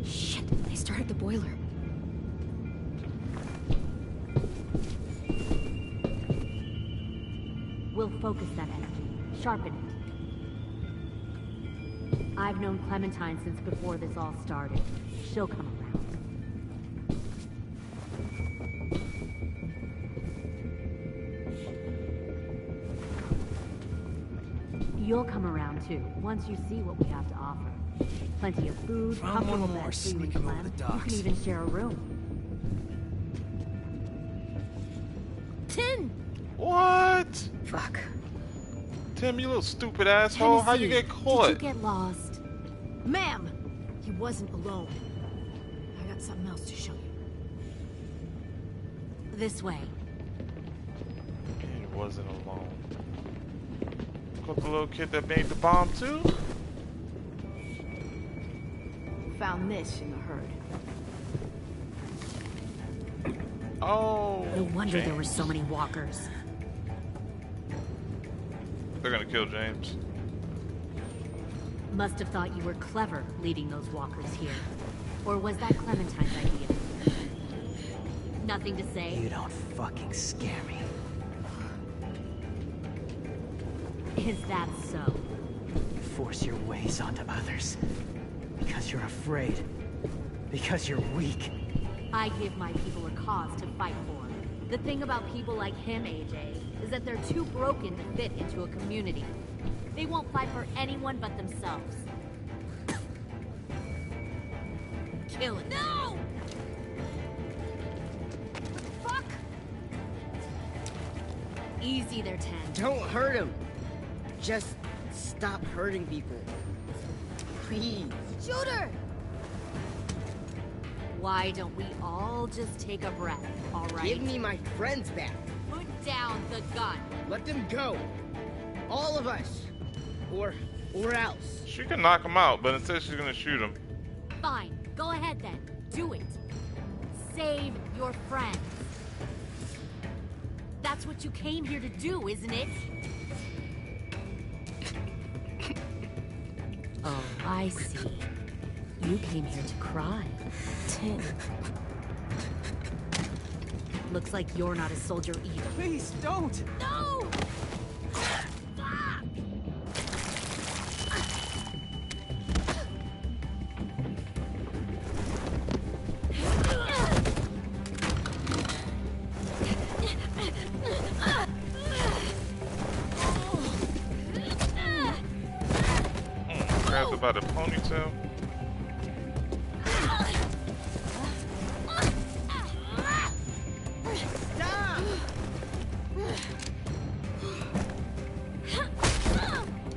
Shit, they started the boiler. We'll focus that energy, sharpen it. I've known Clementine since before this all started. She'll come around. You'll come around too, once you see what we have to offer. Plenty of food, Found comfortable one more beds for you and sneaking over Clem. the You docks. can even share a room. Tin! What? Fuck. Tim, you little stupid asshole. How'd you get caught? Did you get lost? Ma'am! He wasn't alone. I got something else to show you. This way. He wasn't alone. Got the little kid that made the bomb too? Found this in the herd. Oh. No wonder there James. were so many walkers. They're gonna kill James. Must have thought you were clever leading those walkers here. Or was that Clementine's idea? Nothing to say? You don't fucking scare me. Is that so? You force your ways onto others. Because you're afraid. Because you're weak. I give my people a cause to fight for. The thing about people like him, AJ, is that they're too broken to fit into a community. They won't fight for anyone but themselves. Kill it. No! Fuck! Easy there, Ten. Don't hurt him. Just stop hurting people. Please. Shoot her! Why don't we all just take a breath, all right? Give me my friends back. Put down the gun. Let them go. All of us. Or else. She can knock him out, but instead she's gonna shoot him. Fine. Go ahead then. Do it. Save your friends. That's what you came here to do, isn't it? Oh, I see. You came here to cry. Tin. Looks like you're not a soldier either. Please, don't! No! Grabbed her by the ponytail.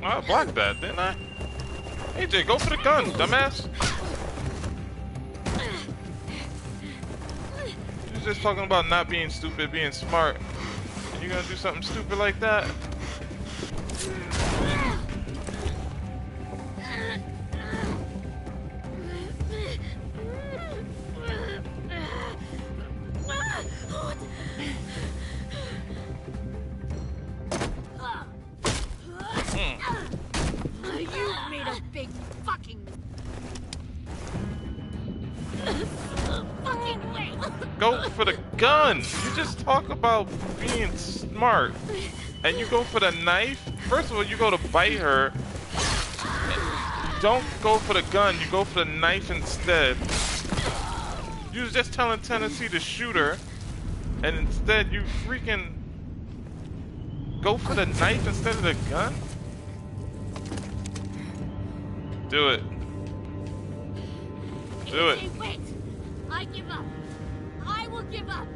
I blocked that, didn't I? AJ, go for the gun, dumbass. was just talking about not being stupid, being smart. And you're gonna do something stupid like that? You made a big fucking way. Go for the gun! You just talk about being smart. And you go for the knife? First of all, you go to bite her. You don't go for the gun, you go for the knife instead. You was just telling Tennessee to shoot her. And instead you freaking go for the knife instead of the gun? Do it. Do it. AJ, wait! I give up. I will give up.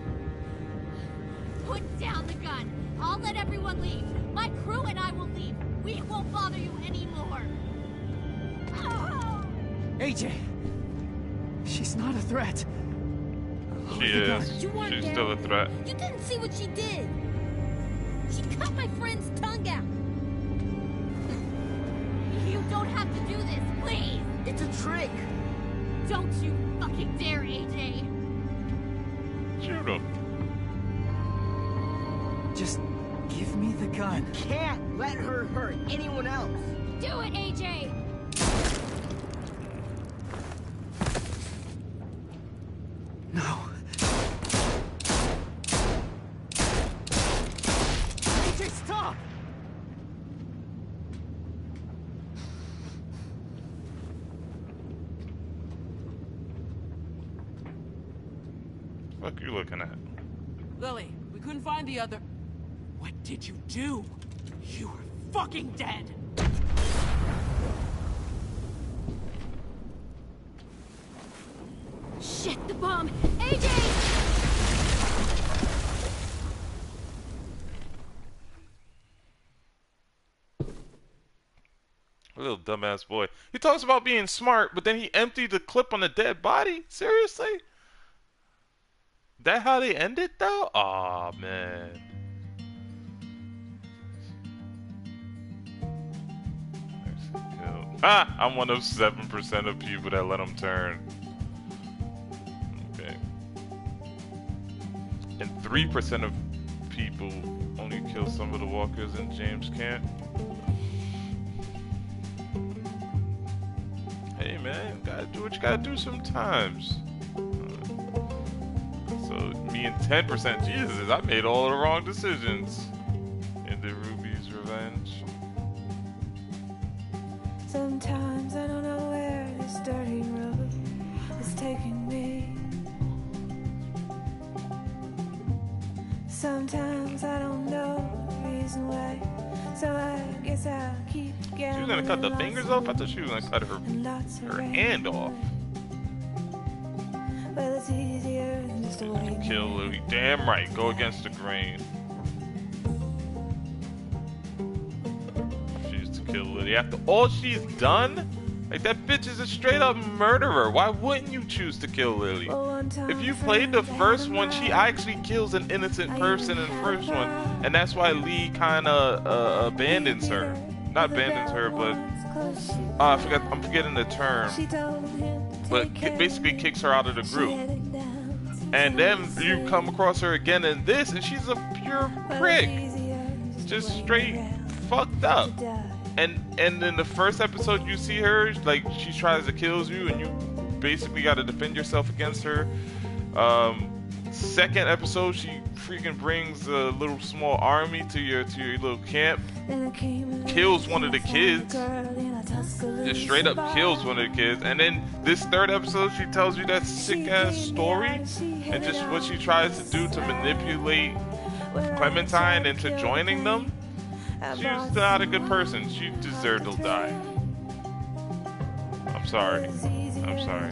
Put down the gun. I'll let everyone leave. My crew and I will leave. We won't bother you anymore. AJ! She's not a threat. She is. She's still a threat. You didn't see what she did. She cut my friend's tongue out. You don't have to do this, please. It's a trick. Don't you fucking dare, AJ. Shoot him. Just give me the gun. Can't let her hurt anyone else. Do it, AJ. No. AJ, stop! What you looking at? Lily, we couldn't find the other... What did you do? You were fucking dead! Shit, the bomb! AJ! Little dumbass boy. He talks about being smart, but then he emptied the clip on the dead body? Seriously? That how they end it though? Aw, man. Ah! I'm one of 7% of people that let him turn. Okay. And 3% of people only kill some of the walkers and James can't. Hey man, gotta do what you gotta do sometimes. So me and 10%, Jesus, I made all the wrong decisions in the Ruby's Revenge. Sometimes I don't know where this dirty road is taking me. Sometimes I don't know the reason why, so I guess I'll keep She was gonna cut the fingers off? I thought she was gonna cut her hand off. Well, it's easier than just a way. Kill Lily. Damn right, go against the grain. She used to kill Lily. After all she's done? Like, that bitch is a straight up murderer. Why wouldn't you choose to kill Lily? If you played the first one, she actually kills an innocent person in the first one. And that's why Lee kinda abandons her. Not abandons her, but I'm forgetting the term. But basically kicks her out of the group. And then you come across her again in this, and she's a pure prick. Just straight fucked up. And in the first episode you see her, like, she tries to kill you, and you basically got to defend yourself against her. Second episode, she freaking brings a little small army to your little camp, kills one of the kids, just straight up kills one of the kids, and then this third episode she tells you that sick ass story and just what she tries to do to manipulate Clementine into joining them. She was not a good person. She deserved to die. I'm sorry. I'm sorry.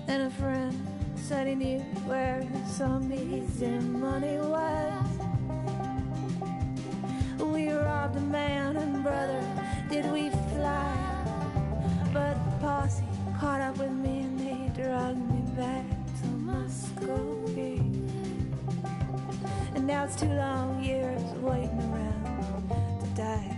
And a friend said he knew where some easy money was. We robbed a man and brother, did we fly? But the posse caught up with me and they dragged me back to Muscogee. And now it's 2 long years waiting around to die.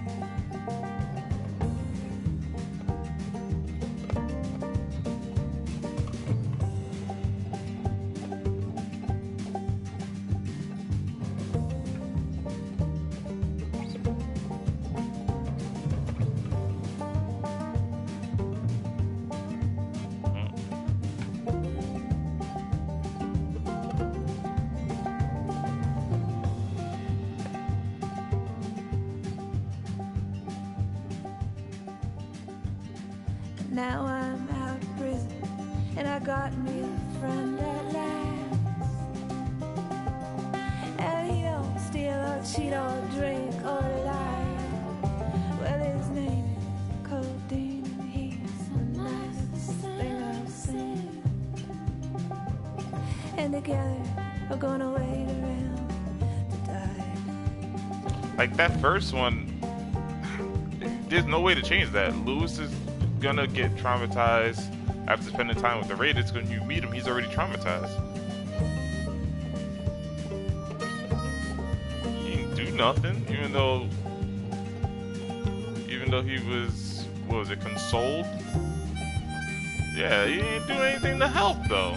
Now I'm out of prison, and I got me a friend at last. And he don't steal or cheat or drink or lie. Well, his name is Codeine, and he's the nicest thing I've seen. And together we're gonna wait around to die. Like that first one, there's no way to change that. Lewis is gonna get traumatized after spending time with the Raiders. When you meet him, he's already traumatized. He didn't do nothing, even though he was, what was it, consoled? Yeah, he didn't do anything to help though.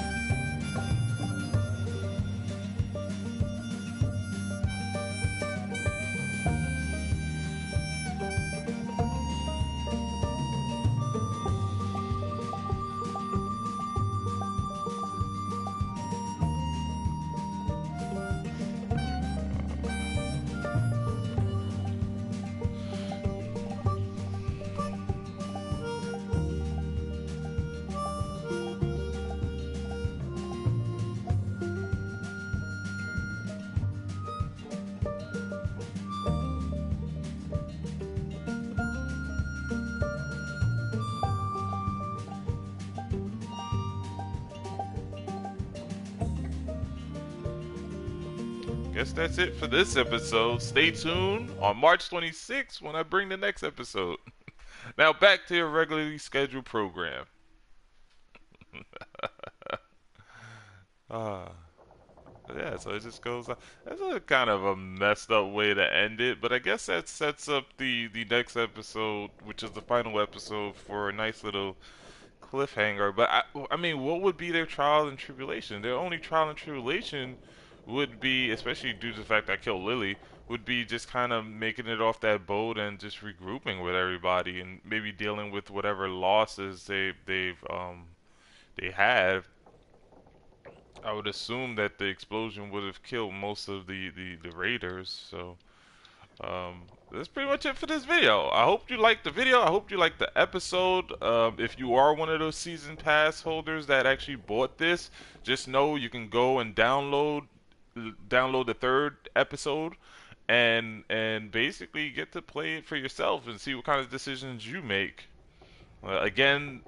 Guess that's it for this episode. Stay tuned on March 26th when I bring the next episode. Now back to your regularly scheduled program. Yeah, so it just goes on. That's a kind of a messed up way to end it, but I guess that sets up the next episode, which is the final episode, for a nice little cliffhanger. But I mean, what would be their trial and tribulation? Their only trial and tribulation would be, especially due to the fact I killed Lily, would be just kind of making it off that boat and just regrouping with everybody and maybe dealing with whatever losses they had. I would assume that the explosion would have killed most of the raiders. So that's pretty much it for this video. I hope you liked the video. I hope you liked the episode. If you are one of those season pass holders that actually bought this, just know you can go and download the third episode and basically get to play it for yourself and see what kind of decisions you make. Again,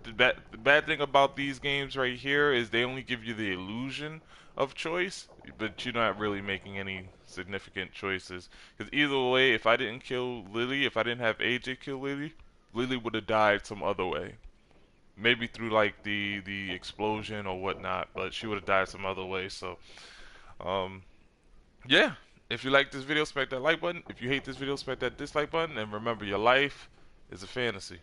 the bad thing about these games right here is they only give you the illusion of choice, but you're not really making any significant choices. Because either way, if I didn't kill Lily, if I didn't have AJ kill Lily, Lily would have died some other way. Maybe through like the explosion or whatnot, but she would have died some other way. So, yeah. If you like this video, smack that like button. If you hate this video, smack that dislike button. And remember, your life is a fantasy.